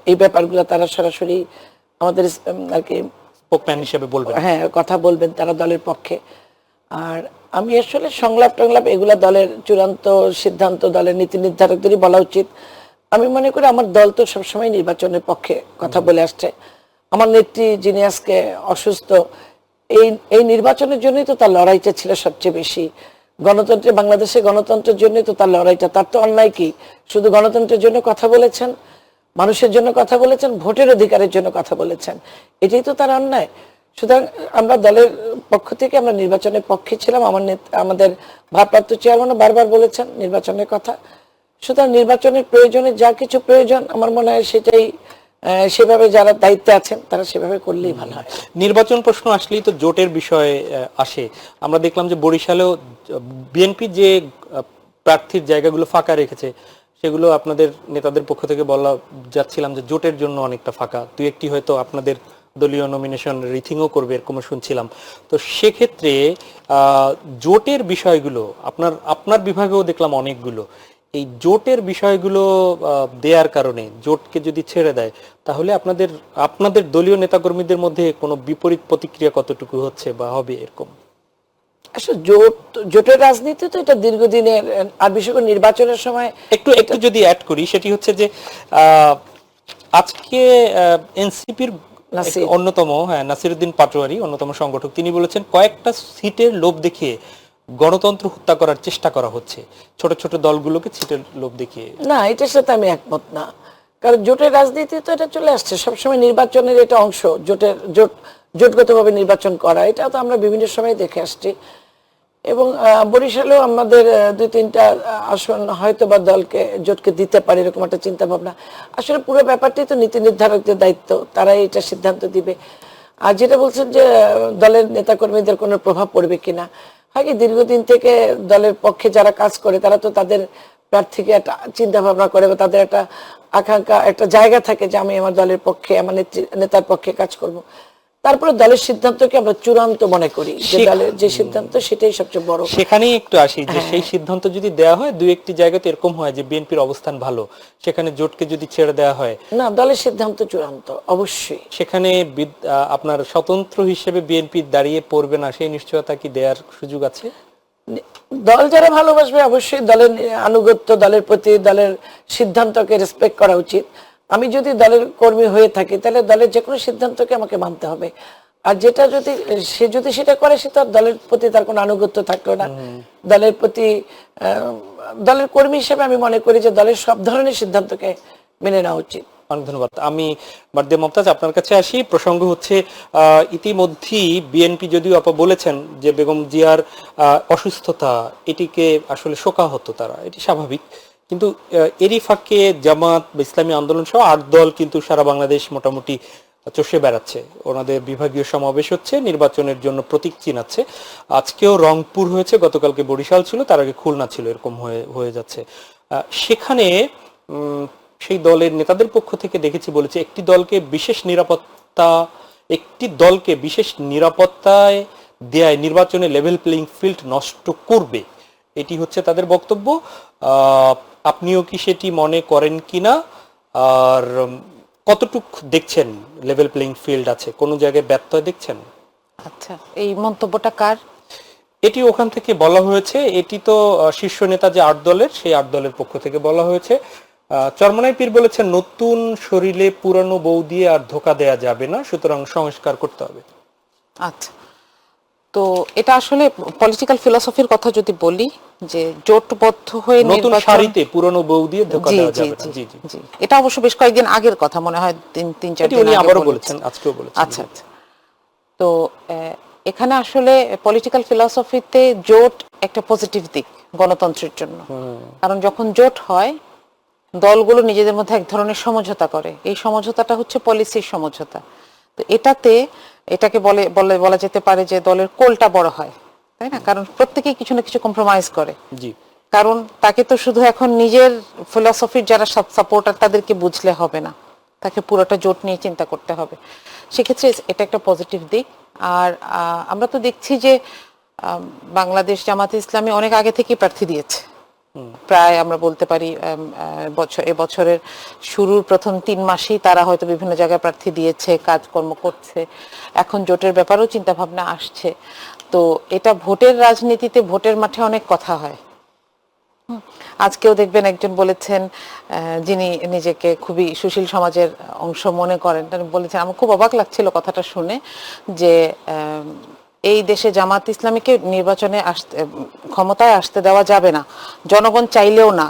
Speaker 2: এই ব্যাপারগুলো তারা সরাসরি আমাদের আর কি
Speaker 1: স্পোকম্যান হিসেবে বলবেন,
Speaker 2: হ্যাঁ কথা বলবেন, তারা দলের পক্ষে। আর আমি আসলে সংলাপ টংলাপ এগুলা দলের চূড়ান্ত সিদ্ধান্ত দলের নীতি নির্ধারকদেরই বলা উচিত। আমি মনে করি আমার দল তো সবসময় নির্বাচনের পক্ষে কথা বলে আসছে। আমার নেত্রী যিনি আজকে অসুস্থ, এই নির্বাচনের জন্যই তো তার লড়াইটা ছিল সবচেয়ে বেশি। গণতন্ত্রে, বাংলাদেশে গণতন্ত্রের জন্যই তো তার লড়াইটা। তার তো অন্যায় কি? শুধু গণতন্ত্রের জন্য কথা বলেছেন, মানুষের জন্য কথা বলেছেন, ভোটের অধিকারের জন্য কথা বলেছেন, এটাই তো তার অন্যায়। সুতরাং আমরা দলের পক্ষ থেকে আমরা নির্বাচনের পক্ষে ছিলাম। আমাদের ভারপ্রাপ্ত চেয়ারম্যানও বারবার বলেছেন নির্বাচনের কথা। সুতরাং নির্বাচনের প্রয়োজনে যা কিছু প্রয়োজন, আমার মনে হয় সেটাই সেভাবে যারা দায়িত্বে আছেন তারা সেভাবে করলেই ভালো হয়।
Speaker 1: নির্বাচন প্রশ্ন আসলেই তো জোটের বিষয়ে আসে। আমরা দেখলাম যে বরিশালেও বিএনপি যে প্রার্থীর জায়গাগুলো ফাঁকা রেখেছে, সেগুলো আপনাদের নেতাদের পক্ষ থেকে বলা যাচ্ছিলাম যে জোটের জন্য অনেকটা ফাঁকা, 2-1টি হয়তো আপনাদের দলীয় নমিনেশন রিথিংও করবে এরকম শুনছিলাম। তো সেক্ষেত্রে জোটের বিষয়গুলো আপনার বিভাগেও দেখলাম অনেকগুলো, এই জোটের বিষয়গুলো দেয়ার কারণে, জোটকে যদি ছেড়ে দেয়, তাহলে আপনাদের দলীয় নেতাকর্মীদের মধ্যে কোনো বিপরীত প্রতিক্রিয়া কতটুকু হচ্ছে বা হবে এরকম?
Speaker 2: আসলে জোটের রাজনীতি তো এটা দীর্ঘদিনের, আর বিশেষ করে নির্বাচনের সময়
Speaker 1: একটু যদি অ্যাড করি, সেটি হচ্ছে যে আজকে এনসিপির অন্যতম নাসিরউদ্দিন পাটোয়ারি, অন্যতম সংগঠক, তিনি বলেছেন কয়েকটা সিটের লোভ দেখিয়ে গণতন্ত্র হত্যা করার চেষ্টা করা হচ্ছে, ছোট ছোট দলগুলোকে সিটের লোভ দেখিয়ে।
Speaker 2: না, এটার সাথে আমি একমত না। কারণ জোটের রাজনীতি তো এটা চলে আসছে সবসময়, নির্বাচনের এটা অংশ, জোটগতভাবে নির্বাচন করা, এটা তো আমরা বিভিন্ন সময় দেখে আসছি। এবং বরিশালেও আমাদের 2-3টা আসন হয়তো বা জোটকে দিতে পারে, এরকম একটা চিন্তা ভাবনা। আসলে পুরো ব্যাপারটাই তো নীতি নির্ধারকদের দায়িত্ব, তারাই এটা সিদ্ধান্ত দিবে। আর যেটা বলছেন যে দলের নেতাকর্মীদের কোনো প্রভাব পড়বে কিনা, হয় কি দীর্ঘদিন থেকে দলের পক্ষে যারা কাজ করে তারা তো তাদের প্রার্থীকে একটা চিন্তা ভাবনা করে, বা তাদের একটা আকাঙ্ক্ষা, একটা জায়গা থাকে যে আমি আমার দলের পক্ষে, আমার নেতার পক্ষে কাজ করব। তারপরে দলের সিদ্ধান্তকে আমরা চূড়ান্ত মনে করি, যে দলের যে সিদ্ধান্ত সেটাই সবচেয়ে বড়।
Speaker 1: সেখানেই একটু আসি যে সেই সিদ্ধান্ত যদি দেওয়া হয়, দুই একটি জায়গাতে এরকম হয় যে বিএনপির অবস্থান ভালো, সেখানে জোটকে যদি ছেড়ে দেওয়া হয়,
Speaker 2: না, দলের সিদ্ধান্ত চূড়ান্ত অবশ্যই।
Speaker 1: সেখানে আপনার স্বতন্ত্র হিসেবে বিএনপি দাঁড়িয়ে পড়বে না, সেই নিশ্চয়তা কি দেওয়ার সুযোগ আছে?
Speaker 2: দল যারা ভালোবাসবে অবশ্যই দলের আনুগত্য, দলের প্রতি দলের সিদ্ধান্তকে রেসপেক্ট করা উচিত। আমি যদি দলের কর্মী হয়ে থাকি তাহলে দলের যে কোনো সিদ্ধান্তকে আমাকে মানতে হবে। আর যেটা যদি সেটা করে, সে তো দলের প্রতি তার কোনো আনুগত্য থাকলো না। দলের প্রতি দলের কর্মী হিসেবে আমি মনে করি যে দলের সব ধরনের সিদ্ধান্তকে মেনে নেওয়া উচিত।
Speaker 1: অনেক ধন্যবাদ। আমি বারদিয়া মমতাজ আপনার কাছে আসি। প্রসঙ্গ হচ্ছে ইতিমধ্যেই বিএনপি যদিও আপা বলেছেন যে বেগম জিয়ার অসুস্থতা, এটিকে আসলে শোকাহত তারা, এটি স্বাভাবিক, কিন্তু এরই ফাঁকে জামাত বা ইসলামী আন্দোলন সহ 8 দল কিন্তু সারা বাংলাদেশ মোটামুটি চষে বেড়াচ্ছে। ওনাদের বিভাগীয় সমাবেশ হচ্ছে, নির্বাচনের জন্য প্রতীক চিনাচ্ছে। আজকেও রংপুর হয়েছে, গতকালকে বরিশাল ছিল, তার আগে খুলনা ছিল, এরকম হয়ে যাচ্ছে। সেখানে সেই দলের নেতাদের পক্ষ থেকে দেখেছি বলেছে একটি দলকে বিশেষ নিরাপত্তায় দেয় নির্বাচনে লেভেল প্লেইং ফিল্ড নষ্ট করবে, এটি হচ্ছে তাদের বক্তব্য। আপনিও কি সেটি মনে করেন কিনা, আর কতটুক দেখছেন লেভেল প্লেইং ফিল্ড আছে, কোন জায়গায় ব্যত্যয় দেখছেন?
Speaker 4: আচ্ছা, এই মন্তব্যটা কার?
Speaker 1: এটি ওখান থেকে বলা হয়েছে, এটি তো শীর্ষ নেতা যে 8 দলের, সেই 8 দলের পক্ষ থেকে বলা হয়েছে। চরমনাই পীর বলেছেন নতুন শরীরে পুরানো বউ দিয়ে আর ধোকা দেয়া যাবে না, সুতরাং সংস্কার করতে হবে।
Speaker 4: আচ্ছা, তো এটা আসলে পলিটিক্যাল ফিলসফির কথা যদি বলি, যে জোটবদ্ধ হয়ে
Speaker 1: নতুন শাড়িতে পুরানো বউ দিয়ে ধোকা দেওয়া যাবে না। জি জি জি,
Speaker 4: এটা অবশ্য বেশ কয়েকদিন আগের কথা, মনে হয় 3-4 দিন
Speaker 1: উনি
Speaker 4: আগে
Speaker 1: আবারও বলেছেন, আজকেও বলেছেন।
Speaker 4: আচ্ছা আচ্ছা, তো এখানে আসলে পলিটিক্যাল ফিলসফিতে জোট একটা পজিটিভ দিক গণতন্ত্রের জন্য। কারণ যখন জোট হয়, দলগুলো নিজেদের মধ্যে এক ধরনের সমঝোতা করে, এই সমঝোতাটা হচ্ছে পলিসির সমঝোতা। তো এটাকে বলা যেতে পারে যে দলের কোলটা বড় হয়, তাই না? কারণ প্রত্যেকেই কিছু না কিছু কম্প্রোমাইজ করে।
Speaker 1: জি,
Speaker 4: কারণ তাকে তো শুধু এখন নিজের ফিলসফির যারা সাপোর্টার তাদেরকে বুঝলে হবে না, তাকে পুরোটা জোট নিয়ে চিন্তা করতে হবে। সেক্ষেত্রে এটা একটা পজিটিভ দিক। আর আমরা তো দেখছি যে বাংলাদেশ জামাতে ইসলামী অনেক আগে থেকেই প্রার্থী দিয়েছে, প্রায় আমরা বলতে পারি এবছরের শুরুর প্রথম 3 মাসেই তারা হয়তো বিভিন্ন জায়গায় প্রার্থী দিয়েছে, কাজকর্ম করছে। এখন জোটের ব্যাপারেও চিন্তা ভাবনা আসছে। তো এটা ভোটের রাজনীতিতে, ভোটের মাঠে অনেক কথা হয়। আজকেও দেখবেন একজন বলেছেন, যিনি নিজেকে খুবই সুশীল সমাজের অংশ মনে করেন, বলেছেন, আমার খুব অবাক লাগছিল কথাটা শুনে, যে এই দেশে জামাত ইসলামীকে নির্বাচনে ক্ষমতায় আসতে দেওয়া যাবে না, জনগণ চাইলেও না।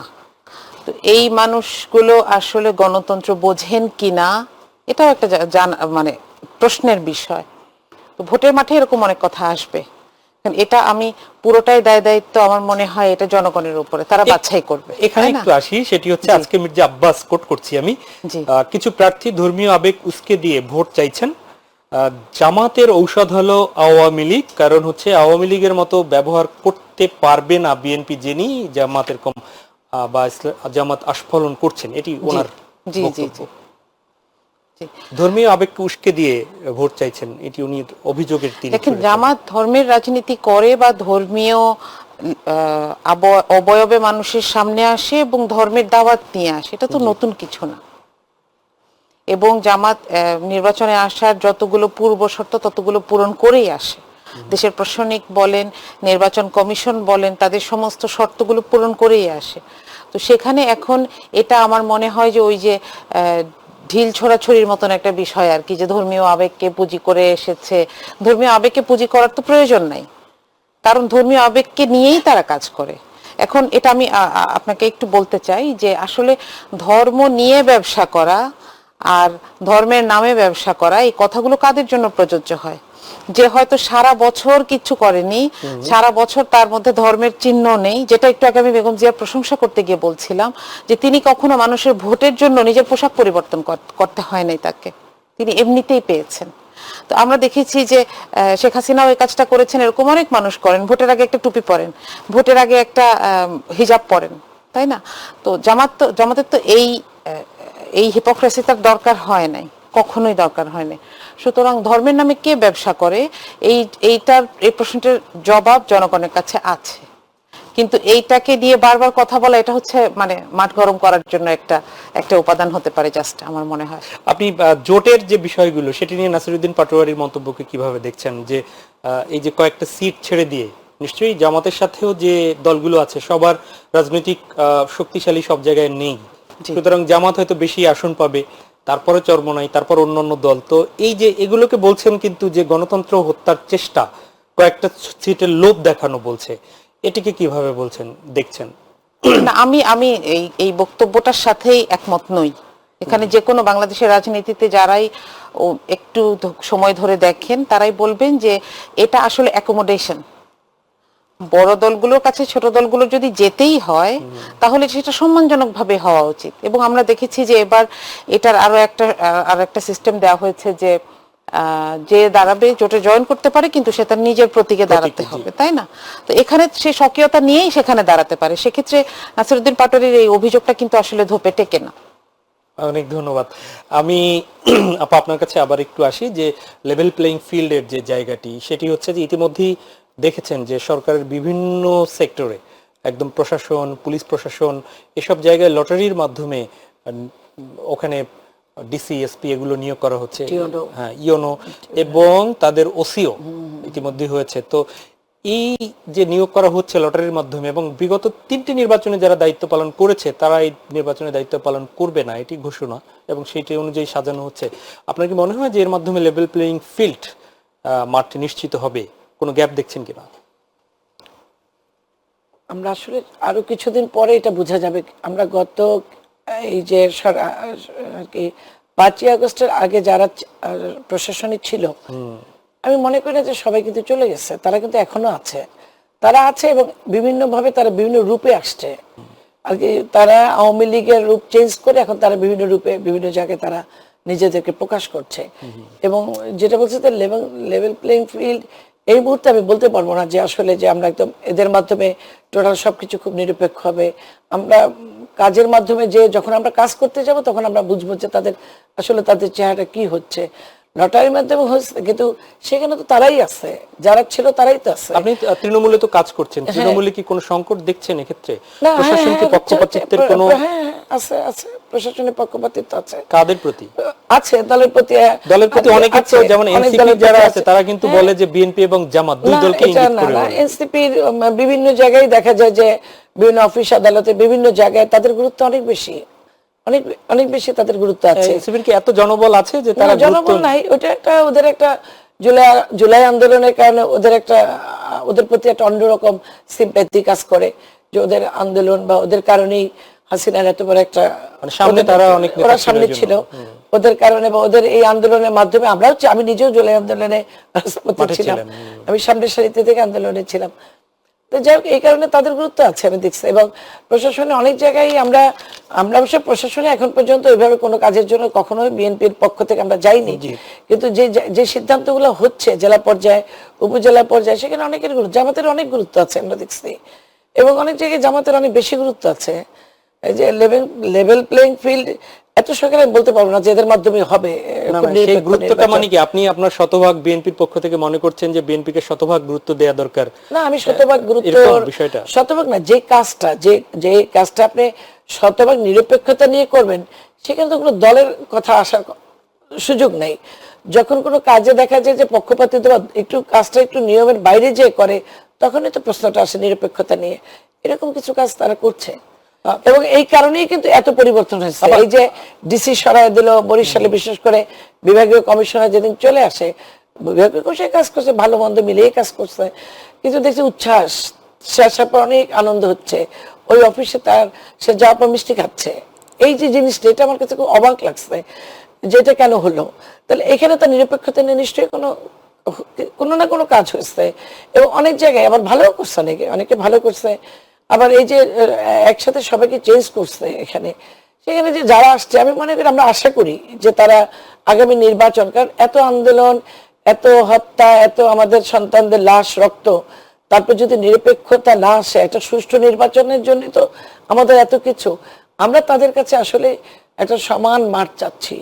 Speaker 4: তো এই মানুষগুলো আসলে গণতন্ত্র বোঝেন কিনা, এটাও একটা মানে প্রশ্নের বিষয়। তো ভোটের মাঠে এরকম অনেক কথা আসবে, এটা আমি পুরোটাই দায়িত্ব আমার মনে হয় এটা জনগণের উপরে, তারা বাছাই করবে।
Speaker 1: এখানে একটু আসি, সেটি হচ্ছে আজকে মির্জা আব্বাস কোট করছি আমি, কিছু প্রার্থী ধর্মীয় আবেগ উস্কে দিয়ে ভোট চাইছেন। জামাতের ঔষধ হলো আওয়ামী লীগ, কারণ হচ্ছে আওয়ামী লীগের মতো ব্যবহার করতে পারবে না বিএনপি, যিনি জামাতের কম বা জামাত আস্ফলন করছেন, এটি ওনার বক্তব্য। ধর্মীয় আবেগকে উস্কে দিয়ে ভোট চাইছেন, এটি উনি অভিযোগের তীরে।
Speaker 4: দেখেন, জামাত ধর্মের রাজনীতি করে বা ধর্মীয় অবয়বে মানুষের সামনে আসে এবং ধর্মের দাওয়াত নিয়ে আসে, এটা তো নতুন কিছু না। এবং জামাত নির্বাচনে আসার যতগুলো পূর্ব শর্ত ততগুলো পূরণ করেই আসে। দেশের প্রশাসনিক বলেন, নির্বাচন কমিশন বলেন, তাদের সমস্ত শর্তগুলো পূরণ করেই আসে। তো সেখানে এখন এটা আমার মনে হয় যে ওই যে ঢিল ছোড়াছড়ির মতন একটা বিষয় আর কি, যে ধর্মীয় আবেগকে পুঁজি করে এসেছে। ধর্মীয় আবেগকে পুঁজি করার তো প্রয়োজন নাই, কারণ ধর্মীয় আবেগকে নিয়েই তারা কাজ করে। এখন এটা আমি আপনাকে একটু বলতে চাই যে আসলে ধর্ম নিয়ে ব্যবসা করা আর ধর্মের নামে ব্যবসা করা, এই কথাগুলো কাদের জন্য প্রযোজ্য হয়? যে হয়তো সারা বছর কিছু করেনি, সারা বছর তার মধ্যে ধর্মের চিহ্ন নেই, যেটা একটু আগে আমি বেগম জিয়ার প্রশংসা করতে গিয়ে বলছিলাম, যে তিনি কখনো মানুষের ভোটের জন্য নিজের পোশাক পরিবর্তন করতে হয় নাই তাকে, তিনি এমনিতেই পেয়েছেন। তো আমরা দেখেছি যে শেখ হাসিনাও এই কাজটা করেছেন, এরকম অনেক মানুষ করেন, ভোটের আগে একটা টুপি পরেন, ভোটের আগে একটা হিজাব পরেন, তাই না? তো জামাতের তো এই হিপোক্রেসি তার দরকার হয় নাই, কখনোই দরকার হয় নাই। সুতরাং ধর্মের নামে কে ব্যবসা করে, এই প্রশ্নটার জবাব জনগণের কাছে আছে। কিন্তু এইটাকে দিয়ে বারবার কথা বলা, এটা হচ্ছে মানে মাঠ গরম করার জন্য একটা উপাদান হতে পারে, জাস্ট আমার মনে হয়।
Speaker 1: আপনি জোটের যে বিষয়গুলো সেটি নিয়ে নাসিরউদ্দিন পাটোয়ারির মন্তব্যকে কিভাবে দেখছেন? যে এই যে কয়েকটা সিট ছেড়ে দিয়ে, নিশ্চয়ই জামাতের সাথেও যে দলগুলো আছে সবার রাজনৈতিক শক্তিশালী সব জায়গায় নেই, সুতরাং জামাত হয়তো বেশি আসন পাবে, তারপরে চরমোনাই, তারপর অন্যান্য দল। তো এই যে এগুলোকে বলছেন কিন্তু যে গণতন্ত্র হত্যার চেষ্টা, কয়েকটা সিটের লোভ দেখানো বলছে, এটিকে কিভাবে দেখছেন?
Speaker 4: না, আমি এই বক্তব্যটার সাথেই একমত নই। এখানে যে কোনো বাংলাদেশের রাজনীতিতে যারাই একটু সময় ধরে দেখেন, তারাই বলবেন যে এটা আসলে অ্যাকোমোডেশন। বড় দলগুলোর কাছে ছোট দলগুলো যদি যেতেই হয়, তাহলে সেটা সম্মানজনক ভাবে হওয়া উচিত। এবং আমরা দেখেছি যে এবার এটার আরো একটা সিস্টেম দেওয়া হয়েছে যে দাঁড়াবে, জোটে জয়েন করতে পারে, কিন্তু সে তার নিজের প্রতীকে দাঁড়াতে হবে, তাই না? তো এখানে সে স্বকীয়তা নিয়েই সেখানে দাঁড়াতে পারে। সেক্ষেত্রে নাসিরউদ্দিন পাটোয়ারির এই অভিযোগটা কিন্তু আসলে ধোপে টেকে না।
Speaker 1: অনেক ধন্যবাদ। আমি আপা আপনার কাছে আবার একটু আসি, যে লেভেল প্লেইং ফিল্ডের যে জায়গাটি, সেটি হচ্ছে যে ইতিমধ্যেই দেখেছেন যে সরকারের বিভিন্ন সেক্টরে, একদম প্রশাসন, পুলিশ প্রশাসন, এসব জায়গায় লটারির মাধ্যমে ওখানে ডিসি, এসপি এগুলো নিয়োগ করা হচ্ছে, হ্যাঁ, ইওনো, এবং তাদের ওসিও ইতিমধ্যে হয়েছে। তো এই যে নিয়োগ করা হচ্ছে লটারির মাধ্যমে, এবং বিগত 3টি নির্বাচনে যারা দায়িত্ব পালন করেছে তারা এই নির্বাচনে দায়িত্ব পালন করবে না, এটি ঘোষণা, এবং সেইটি অনুযায়ী সাজানো হচ্ছে। আপনার কি মনে হয় যে এর মাধ্যমে লেভেল প্লেইং ফিল্ড মাঠটি নিশ্চিত হবে? কোনো গ্যাপ দেখছেন কিনা?
Speaker 2: আমরা আসলে আরো কিছুদিন পরে এটা বোঝা যাবে। আমরা গত এই যে আর কি 5ই আগস্টের আগে যারা প্রশাসনিক ছিল, আমি মনে করি না যে সবাই কিন্তু চলে গেছে, তারা কিন্তু এখনো আছে, তারা আছে এবং বিভিন্নভাবে তারা বিভিন্ন রূপে আসছে আর কি। তারা আওয়ামী লীগের রূপ চেঞ্জ করে এখন তারা বিভিন্ন রূপে বিভিন্ন জায়গায় তারা নিজেদেরকে প্রকাশ করছে। এবং যেটা বলছে লেভেল প্লেইং ফিল্ড, এই মুহূর্তে আমি বলতে পারবো না যে আসলে যে আমরা একদম এদের মাধ্যমে টোটাল সবকিছু খুব নিরপেক্ষ হবে। আমরা কাজের মাধ্যমে যে যখন আমরা কাজ করতে যাব তখন আমরা বুঝবো যে তাদের চেহারাটা কি হচ্ছে। লটারির মাধ্যমে হচ্ছে, কিন্তু সেখানে তো তারাই আছে, যারা ছিল তারাই তো আছে।
Speaker 1: আপনি তৃণমূলে তো কাজ করছেন, তৃণমূলে কি কোনো সংকট দেখছেন এক্ষেত্রে? প্রশাসনকে পক্ষপাতিত্বের কোনো?
Speaker 2: হ্যাঁ, আছে প্রশাসনের পক্ষপাতিত্ব আছে।
Speaker 1: কাদের প্রতি?
Speaker 2: আছে দলের প্রতি
Speaker 1: অনেকে আছে, যেমন এনসিপি যারা আছে তারা কিন্তু বলে যে বিএনপি এবং জামাত দুই দলকে ইঙ্গিত করে বলে।
Speaker 2: এনসিপির বিভিন্ন জায়গায় দেখা যায় যে বিভিন্ন অফিস আদালতে বিভিন্ন জায়গায় তাদের গুরুত্ব অনেক বেশি, অনেক বেশি তাদের গুরুত্ব আছে।
Speaker 1: এনসিপির কি এত জনবল আছে যে তারা?
Speaker 2: জনবল নাই, ওটা ওদের একটা জুলাই আন্দোলনের কারণে ওদের প্রতি একটা অন্যরকম সিম্প্যাথি কাজ করে, যে ওদের আন্দোলন বা ওদের কারণেই হাসিনার এত বড় একটা
Speaker 1: সামনে, তারা অনেক
Speaker 2: ওরা সামনে ছিল, ওদের কারণে বা ওদের এই আন্দোলনের মাধ্যমে আমি নিজেও জুলাই আন্দোলনে রাজপথে ছিলাম, আমি সামনের সারিতে থেকে আন্দোলনে ছিলাম। তো যাই হোক, এই কারণে তাদের গুরুত্ব আছে আমি দেখছি। এবং প্রশাসনে অনেক জায়গায় আমরা অবশ্য প্রশাসনে এখন পর্যন্ত ওইভাবে কোনো কাজের জন্য কখনোই বিএনপির পক্ষ থেকে আমরা যাইনি, কিন্তু যে সিদ্ধান্তগুলো হচ্ছে জেলা পর্যায়ে, উপজেলা পর্যায়ে, সেখানে অনেকের গুরুত্ব, জামাতের অনেক গুরুত্ব আছে আমরা দেখছি, এবং অনেক জায়গায় জামাতের অনেক বেশি গুরুত্ব আছে। এই যে লেভেল প্লেইং ফিল্ড এত সকালে আমি বলতে পারবো না যে এদের মাধ্যমে হবে
Speaker 1: না,
Speaker 2: খুব
Speaker 1: না, সেই
Speaker 2: নিরপেক্ষ
Speaker 1: গুরুত্বটা
Speaker 2: নির্বাচন।
Speaker 1: মানে কি আপনি আপনার শতভাগ বিএনপির পক্ষ থেকে মনে করছেন যে বিএনপিকে শতভাগ গুরুত্ব দেওয়া দরকার?
Speaker 2: না, আমি শতভাগ গুরুত্ব,
Speaker 1: এরকম বিষয়টা?
Speaker 2: শতভাগ না, যে কাজটা যে কাজটা আপনি শতভাগ নিরপেক্ষতা নিয়ে করবেন, সেখানে তো কোনো দলের কথা আসার সুযোগ নেই। যখন কোনো কাজে দেখা যায় যে পক্ষপাতিত্ব বা একটু কাজটা একটু নিয়মের বাইরে যে করে, তখনই তো প্রশ্নটা আসে নিরপেক্ষতা নিয়ে। এরকম কিছু কাজ তারা করছে এবং এই কারণেই কিন্তু এত পরিবর্তন হয়েছে। এই যে ডিসি সরায় দিল বরিশালে, বিশেষ করে বিভাগীয় কমিশনার যেদিন চলে আসে, বিভাগীয় কমিশনে কাজ করছে, ভালো মন্দ মিলিয়ে কাজ করছে, কিন্তু দেখছি উচ্ছ্বাস, সে আসার পর অনেক আনন্দ হচ্ছে, ওই অফিসে তার সে যাওয়ার পর মিষ্টি খাচ্ছে। এই যে জিনিসটা, এটা আমার কাছে খুব অবাক লাগছে যে এটা কেন হলো। তাহলে এখানে তো নিরপেক্ষতা নিয়ে নিশ্চয়ই কোনো না কোনো কাজ হয়েছে এবং অনেক জায়গায় আবার ভালো করছে, অনেকে ভালো করছে। আবার এই যে একসাথে সবাইকে চেঞ্জ করছে এখানে, সেখানে যে যারা আসছে, আমি মনে করি, আমরা আশা করি যে তারা আগামী নির্বাচন, কারণ এত আন্দোলন, এত হত্যা, এত আমাদের সন্তানদের লাশ, রক্ত, তারপর যদি নিরপেক্ষতা না আসে, একটা সুষ্ঠু নির্বাচনের জন্য তো আমাদের এত কিছু, আমরা তাদের কাছে আসলে একটা সমান মাঠ চাচ্ছি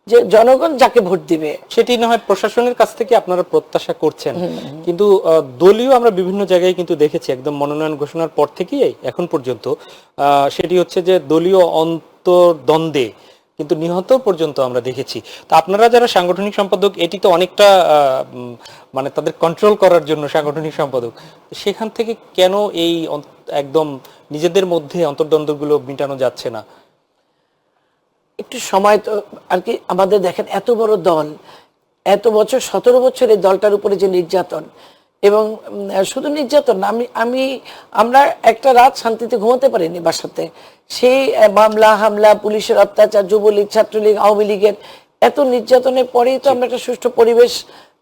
Speaker 2: যে জনগণ যাকে ভোট দিবে।
Speaker 1: সেটি না হয় প্রশাসনের কাছ থেকে আপনারা প্রত্যাশা করছেন, কিন্তু দলীয় আমরা বিভিন্ন জায়গায় কিন্তু দেখেছি একদম মনোনয়ন ঘোষণার পর থেকেই এখন পর্যন্ত সেটি হচ্ছে যে দলীয় অন্তর্দ্বন্দ্বে কিন্তু নিহত পর্যন্ত আমরা দেখেছি। তো আপনারা যারা সাংগঠনিক সম্পাদক, এটি তো অনেকটা মানে তাদের কন্ট্রোল করার জন্য সাংগঠনিক সম্পাদক, সেখান থেকে কেন এই একদম নিজেদের মধ্যে অন্তর্দ্বন্দ্বগুলো মিটানো যাচ্ছে না?
Speaker 2: একটু সময় তো আর কি। আমাদের দেখেন, এত বড় দল, এত বছর, 17 বছর এই দলটার উপরে যে নির্যাতন, এবং শুধু নির্যাতন না, আমরা একটা রাত শান্তিতে ঘুমাতে পারিনি বাসাতে। সেই মামলা হামলা, পুলিশের অত্যাচার, যুবলীগ, ছাত্রলীগ, আওয়ামী লীগের এত নির্যাতনের পরেই তো আমরা একটা সুষ্ঠু পরিবেশ,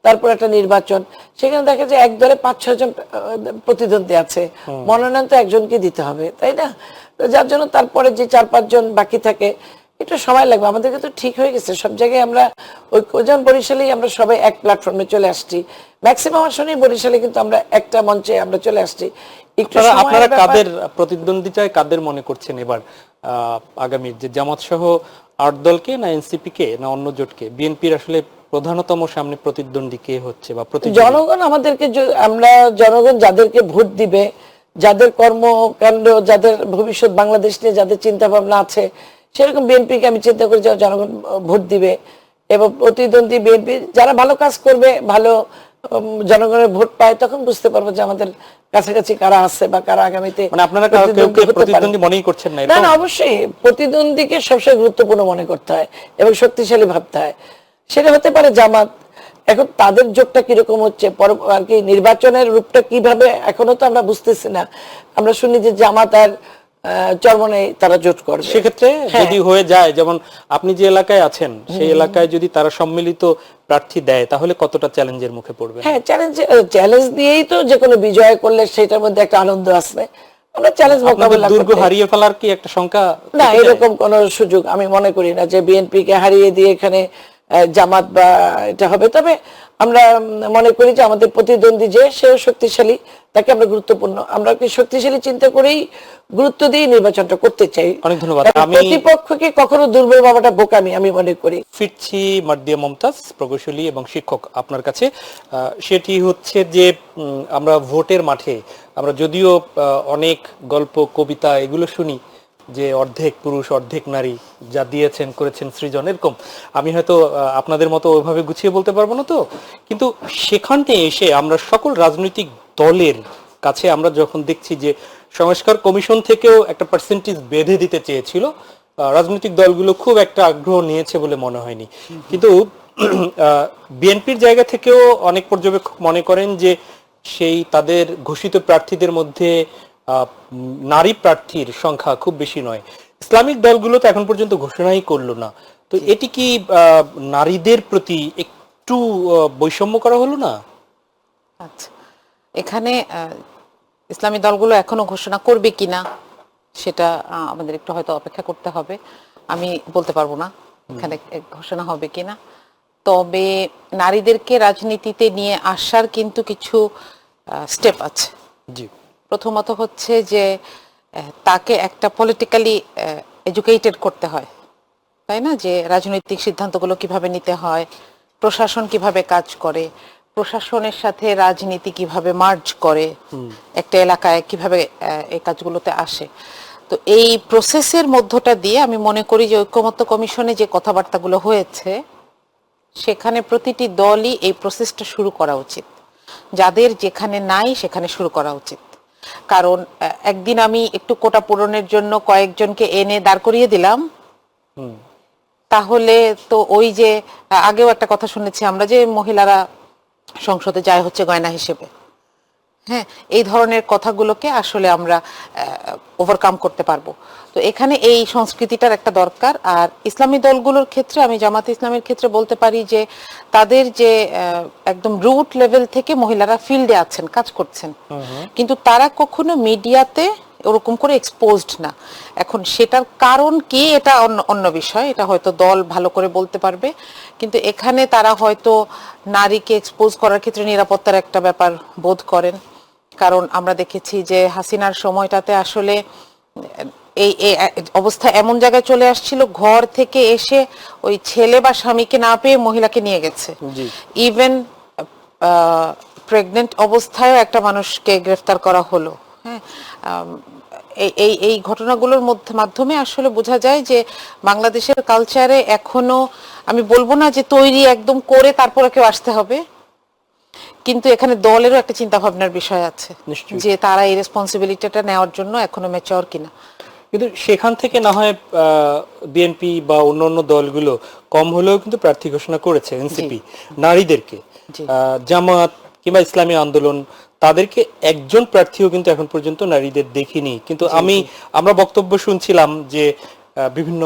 Speaker 2: তারপর একটা নির্বাচন, সেখানে দেখা যায় এক দলে 5-6 জন প্রতিদ্বন্দ্বী আছে, মনোনয়ন তো একজনকে দিতে হবে, তাই না? তো যার জন্য তারপরে যে 4-5 জন বাকি থাকে, একটু সময় লাগবে। আমাদেরকে তো ঠিক হয়ে গেছে সব জায়গায়, আমরা যেমন বরিশালেই আমরা সবাই এক প্ল্যাটফর্মে চলে আসছি, ম্যাক্সিমাম আসনেই বরিশালে কিন্তু আমরা একটা মঞ্চে আমরা চলে আসছি। একটু
Speaker 1: আপনারা কাদের প্রতিদ্বন্দ্বিতায় কাদের মনে করছেন এবার আগামী যে জামাত সহ 8 দলকে, না এনসিপি কে, না অন্য জোটকে? বিএনপির আসলে প্রধানতম সামনে প্রতিদ্বন্দ্বী কে হচ্ছে বা
Speaker 2: জনগণ আমাদেরকে, আমরা জনগণ যাদেরকে ভোট দিবে, যাদের কর্মকাণ্ড, যাদের ভবিষ্যৎ বাংলাদেশ নিয়ে যাদের চিন্তা ভাবনা আছে, সেরকম বিএনপিকে আমি চিন্তা করি যে জনগণ ভোট দিবে। এবং প্রতিদ্বন্দ্বী বিএনপি যারা ভালো কাজ করবে, ভালো জনগণের ভোট পায়, তখন বুঝতে পারবো যে আমাদের কাছাকাছি কারা আছে বা কারা আগামীতে।
Speaker 1: মানে আপনারা কাউকে প্রতিদ্বন্দ্বী মনেই করছেন না?
Speaker 2: না, অবশ্যই প্রতিদ্বন্দ্বীকে সবসময় গুরুত্বপূর্ণ মনে করতে হয় এবং শক্তিশালী ভাবতে হয়। সেটা হতে পারে জামাত। এখন তাদের জোটটা কিরকম হচ্ছে, আর কি নির্বাচনের রূপটা কিভাবে, এখনো তো আমরা বুঝতেছি না। আমরা শুনি যে জামাত আর চরমনে তারা জোট করবে।
Speaker 1: সেক্ষেত্রে যদি হয়ে যায়, যেমন আপনি যে এলাকায় আছেন সেই এলাকায় যদি তারা সম্মিলিত প্রার্থী দেয়, তাহলে কতটা চ্যালেঞ্জের মুখে পড়বে?
Speaker 2: হ্যাঁ, চ্যালেঞ্জ দিয়েই তো যে কোনো বিজয় করলে সেটার মধ্যে একটা আনন্দ আসবে। আমরা চ্যালেঞ্জ মোকাবেলা
Speaker 1: দুর্গ হারিয়ে ফেলার কি একটা শঙ্কা?
Speaker 2: না, এরকম কোন সুযোগ আমি মনে করি না যে বিএনপি কে হারিয়ে দিয়ে এখানে জামাত বা এটা হবে। তবে আমরা মনে করি যে আমাদের প্রতিদ্বন্দ্বী যে সেও শক্তিশালী, তাকে আমরা গুরুত্বপূর্ণ, আমরা কি শক্তিশালী চিন্তা করেই গুরুত্ব দিয়ে নির্বাচনটা করতে চাই।
Speaker 1: অনেক ধন্যবাদ। আমি
Speaker 2: প্রতিপক্ষকে কখনো দুর্বল ভাবাটা বোকামি আমি মনে করি।
Speaker 1: ফিরছি মার্দিয়া মমতাজ, প্রকৌশলী এবং শিক্ষক, আপনার কাছে। সেটি হচ্ছে যে আমরা ভোটের মাঠে আমরা যদিও অনেক গল্প, কবিতা এগুলো শুনি যে অর্ধেক পুরুষ অর্ধেক নারী, যা দিয়েছেন করেছেন সৃজন, এরকম আমি হয়তো আপনাদের মতো ওইভাবে গুছিয়ে বলতে পারবো না। তো কিন্তু সেখানে এসে আমরা সকল রাজনৈতিক দলের কাছে আমরা যখন দেখছি যে সংস্কার কমিশন থেকেও একটা পার্সেন্টেজ বেঁধে দিতে চেয়েছিল, রাজনৈতিক দলগুলো খুব একটা আগ্রহ নিয়েছে বলে মনে হয়নি। কিন্তু বিএনপির জায়গা থেকেও অনেক পর্যবেক্ষক মনে করেন যে সেই তাদের ঘোষিত প্রার্থীদের মধ্যে নারী প্রার্থীর সংখ্যা খুব বেশি নয়। ইসলামিক দলগুলো তো এখন পর্যন্ত ঘোষণাই করলো না। তো এটি কি নারীদের প্রতি একটু বৈষম্য করা হলো না?
Speaker 4: আচ্ছা, এখানে ইসলামী দলগুলো এখনো ঘোষণা করবে কিনা সেটা আমাদের একটু হয়তো অপেক্ষা করতে হবে। আমি বলতে পারবো না এখানে ঘোষণা হবে কিনা। তবে নারীদেরকে রাজনীতিতে নিয়ে আসার কিন্তু কিছু স্টেপ আছে।
Speaker 1: জি।
Speaker 4: প্রথমত হচ্ছে যে তাকে একটা পলিটিক্যালি এডুকেটেড করতে হয়, তাই না, যে রাজনৈতিক সিদ্ধান্তগুলো কিভাবে নিতে হয়, প্রশাসন কিভাবে কাজ করে, প্রশাসনের সাথে রাজনীতি কিভাবে মার্জ করে, একটা এলাকায় কিভাবে এই কাজগুলোতে আসে। তো এই প্রসেসের মধ্যটা দিয়ে আমি মনে করি যে ঐকমত্য কমিশনে যে কথাবার্তাগুলো হয়েছে সেখানে প্রতিটি দলই এই প্রসেসটা শুরু করা উচিত, যাদের যেখানে নাই সেখানে শুরু করা উচিত। কারণ একদিন আমি একটু কোটা পূরণের জন্য কয়েকজনকে এনে দাঁড় করিয়ে দিলাম, তাহলে তো ওই যে আগেও একটা কথা শুনেছি আমরা যে মহিলারা সংসদে যায় হচ্ছে গয়না হিসেবে, হ্যাঁ, এই ধরনের কথাগুলোকে আসলে আমরা ওভারকাম করতে পারবো। তো এখানে এই সংস্কৃতিটার একটা দরকার। আর ইসলামী দলগুলোর ক্ষেত্রে আমি জামাত ইসলামের ক্ষেত্রে বলতে পারি যে তাদের যে একদম রুট লেভেল থেকে মহিলারা ফিল্ডে আছেন, কাজ করছেন, কিন্তু তারা কখনো মিডিয়াতে ওরকম করে এক্সপোজড না। এখন সেটার কারণ কি এটা অন্য বিষয়, এটা হয়তো দল ভালো করে বলতে পারবে, কিন্তু এখানে তারা হয়তো নারীকে এক্সপোজ করার ক্ষেত্রে নিরাপত্তার একটা ব্যাপার বোধ করেন। কারণ আমরা দেখেছি যে হাসিনার সময়টাতে আসলে এই অবস্থা এমন জায়গায় চলে আসছিল, ঘর থেকে এসে ওই ছেলে বা স্বামীকে না পেয়ে মহিলাকে নিয়ে গেছে। ইভেন প্রেগনেন্ট অবস্থায় একটা মানুষকে গ্রেফতার করা হলো। হ্যাঁ, এই ঘটনাগুলোর মাধ্যমে আসলে বোঝা যায় যে বাংলাদেশের কালচারে এখনো, আমি বলবো না যে তৈরি একদম করে তারপরে কেউ আসতে হবে, কিন্তু এখানে দলেরও একটা চিন্তা ভাবনার বিষয় আছে যে তারা এই রেসপন্সিবিলিটিটা নেওয়ার জন্য এখনো ম্যাচিওর কিনা।
Speaker 1: কিন্তু সেখান থেকে না হয় বিএনপি বা অন্যান্য দলগুলো কম হলেও কিন্তু প্রার্থী ঘোষণা করেছে, এনসিপি নারীদেরকে, জামাত কিংবা ইসলামী আন্দোলন তাদেরকে একজন প্রার্থীও কিন্তু এখন পর্যন্ত নারীদের দেখিনি। কিন্তু আমরা বক্তব্য শুনছিলাম যে বিভিন্ন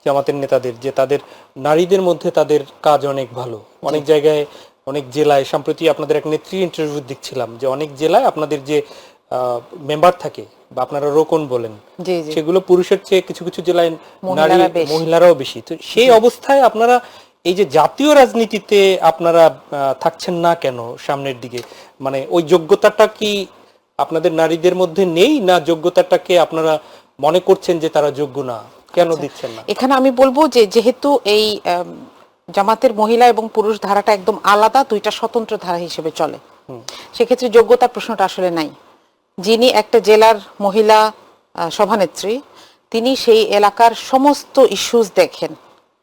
Speaker 1: জামাতের নেতাদের যে তাদের নারীদের মধ্যে তাদের কাজ অনেক ভালো, অনেক জায়গায় অনেক জেলায়, সম্প্রতি আপনাদের এক নেত্রী ইন্টারভিউ দেখছিলাম যে অনেক জেলায় আপনাদের যে মেম্বার থাকে বা আপনারা রোকন বলেন, সেগুলো পুরুষের চেয়ে কিছু কিছু জেলায় নারী মহিলারাও বেশি। তো সেই অবস্থায় আপনারা এই যে জাতীয় রাজনীতিতে আপনারা থাকছেন না কেন সামনের দিকে? মানে ওই যোগ্যতাটা কি আপনাদের নারীদের মধ্যে নেই, না যোগ্যতাটাকে আপনারা মনে করছেন যে তারা যোগ্য না, কেন দিচ্ছেন না?
Speaker 4: এখানে আমি বলবো যে যেহেতু এই জামাতের মহিলা এবং পুরুষ ধারাটা একদম আলাদা, দুইটা স্বতন্ত্র ধারা হিসেবে চলে, সেক্ষেত্রে যোগ্যতার প্রশ্নটা আসলে নাই। যিনি একটা জেলার মহিলা সভানেত্রী, তিনি সেই এলাকার সমস্ত ইস্যুস দেখেন,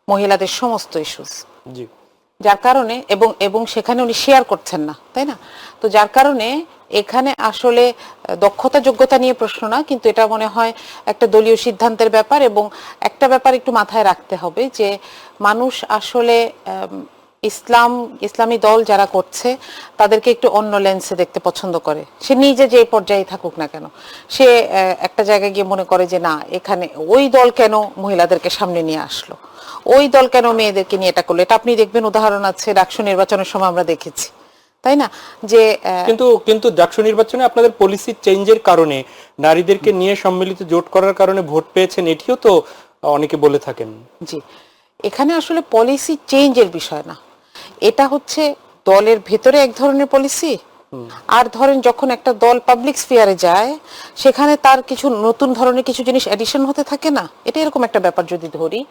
Speaker 4: মহিলাদের সমস্ত ইস্যুস, যার কারণে এবং সেখানে উনি শেয়ার করছেন না, তাই না? তো যার কারণে এখানে আসলে দক্ষতা যোগ্যতা নিয়ে প্রশ্ন না, কিন্তু এটা মনে হয় একটা দলীয় সিদ্ধান্তের ব্যাপার। এবং একটা ব্যাপার একটু মাথায় রাখতে হবে যে মানুষ আসলে ইসলামী দল যারা করছে তাদেরকে একটু অন্য লেন্সে দেখতে পছন্দ করে। সে নিজে যে পর্যায়ে থাকুক না কেন, সে একটা জায়গায় গিয়ে মনে করে যে না, এখানে ওই দল কেন মহিলাদেরকে সামনে নিয়ে আসলো, ওই দল কেন মেয়েদেরকে নিয়ে এটা করলো। এটা আপনি দেখবেন, উদাহরণ আছে ডাকসু নির্বাচনের সময় আমরা দেখেছি, তাই না? যে
Speaker 1: কিন্তু ডাকসু নির্বাচনে আপনাদের পলিসি চেঞ্জের কারণে, নারীদেরকে নিয়ে সম্মিলিত জোট করার কারণে ভোট পেয়েছেন, এটিও তো অনেকে বলে থাকেন।
Speaker 4: জি, এখানে আসলে পলিসি চেঞ্জের বিষয় না, এটা হচ্ছে দলের ভেতরে এক ধরনের পলিসি, আর ধরেন যখন একটা দল পাবলিক স্ফিয়ারে যায় সেখানে তার কিছু নতুন ধরনের কিছু জিনিস এডিশন হতে থাকে না, এটা এরকম একটা ব্যাপার যদি ধরি,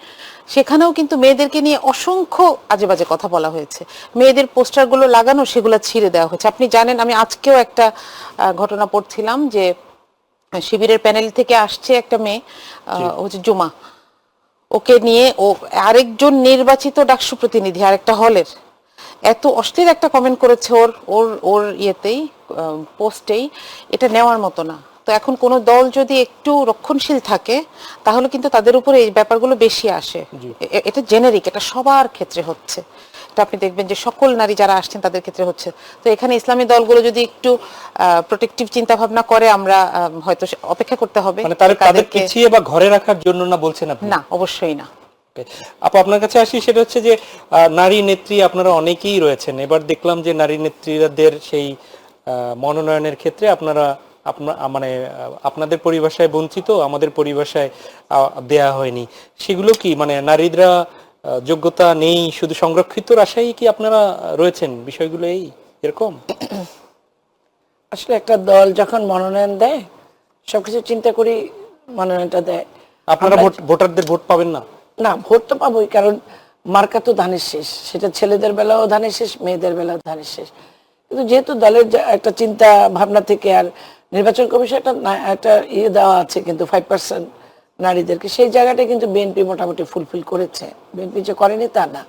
Speaker 4: সেখানেও কিন্তু মেয়েদেরকে নিয়ে অসংখ্য আজে বাজে কথা বলা হয়েছে, মেয়েদের পোস্টারগুলো লাগানো সেগুলো ছিঁড়ে দেওয়া হয়েছে। আপনি জানেন, আমি আজকেও একটা ঘটনা পড়ছিলাম যে শিবিরের প্যানেল থেকে আসছে একটা মেয়ে, হচ্ছে জুমা, ওকে নিয়ে ও আরেকজন নির্বাচিত ডাকসু প্রতিনিধি আরেকটা হলের এত অশ্লীল একটা কমেন্ট করেছে ওর ওর ওর ইয়েতেই, পোস্টেই, এটা নেওয়ার মতো না। তো এখন কোন দল যদি একটু রক্ষণশীল থাকে তাহলে কিন্তু তাদের উপরে এই ব্যাপারগুলো বেশি আসে। এটা জেনারিক, এটা সবার ক্ষেত্রে হচ্ছে, এটা আপনি দেখবেন যে সকল নারী যারা আসছেন তাদের ক্ষেত্রে হচ্ছে। তো এখানে ইসলামী দলগুলো যদি একটু প্রোটেক্টিভ চিন্তা ভাবনা করে, আমরা হয়তো অপেক্ষা করতে হবে।
Speaker 1: মানে তাদের পিছিয়ে বা ঘরে রাখার জন্য না বলছেন আপনি?
Speaker 4: না, অবশ্যই না।
Speaker 1: আপু, আপনার কাছে আসি, সেটা হচ্ছে যে নারী নেত্রী আপনারা অনেকেই রয়েছেন, এবার দেখলাম যে নারী নেত্রীদের সেই মনোনয়নের ক্ষেত্রে আপনারা মানে আপনাদের পরিভাষায় বঞ্চিত, আমাদের পরিভাষায় দেয়া হয়নি, সেগুলো কি মানে নারীরা যোগ্যতা নেই, শুধু সংরক্ষিতর আশায় কি আপনারা রয়েছেন? বিষয়গুলো এই এরকম?
Speaker 2: আসলে একটা দল যখন মনোনয়ন দেয় সবকিছু চিন্তা করি মনোনয়নটা দেয়।
Speaker 1: আপনারা ভোটারদের ভোট পাবেন না?
Speaker 2: না, ভোট তো পাবোই, কারণ মার্কা তো ধানের শেষ, সেটা ছেলেদের বেলাও ধানের শেষ, মেয়েদের বেলাও ধানের শেষ। কিন্তু যেহেতু দলের একটা চিন্তা ভাবনা থেকে আর নির্বাচন কমিশন একটা ইয়ে দেওয়া আছে কিন্তু 5% নারীদেরকে, সেই জায়গাটা কিন্তু বিএনপি মোটামুটি ফুলফিল করেছে। বিএনপি যে করেনি তা না,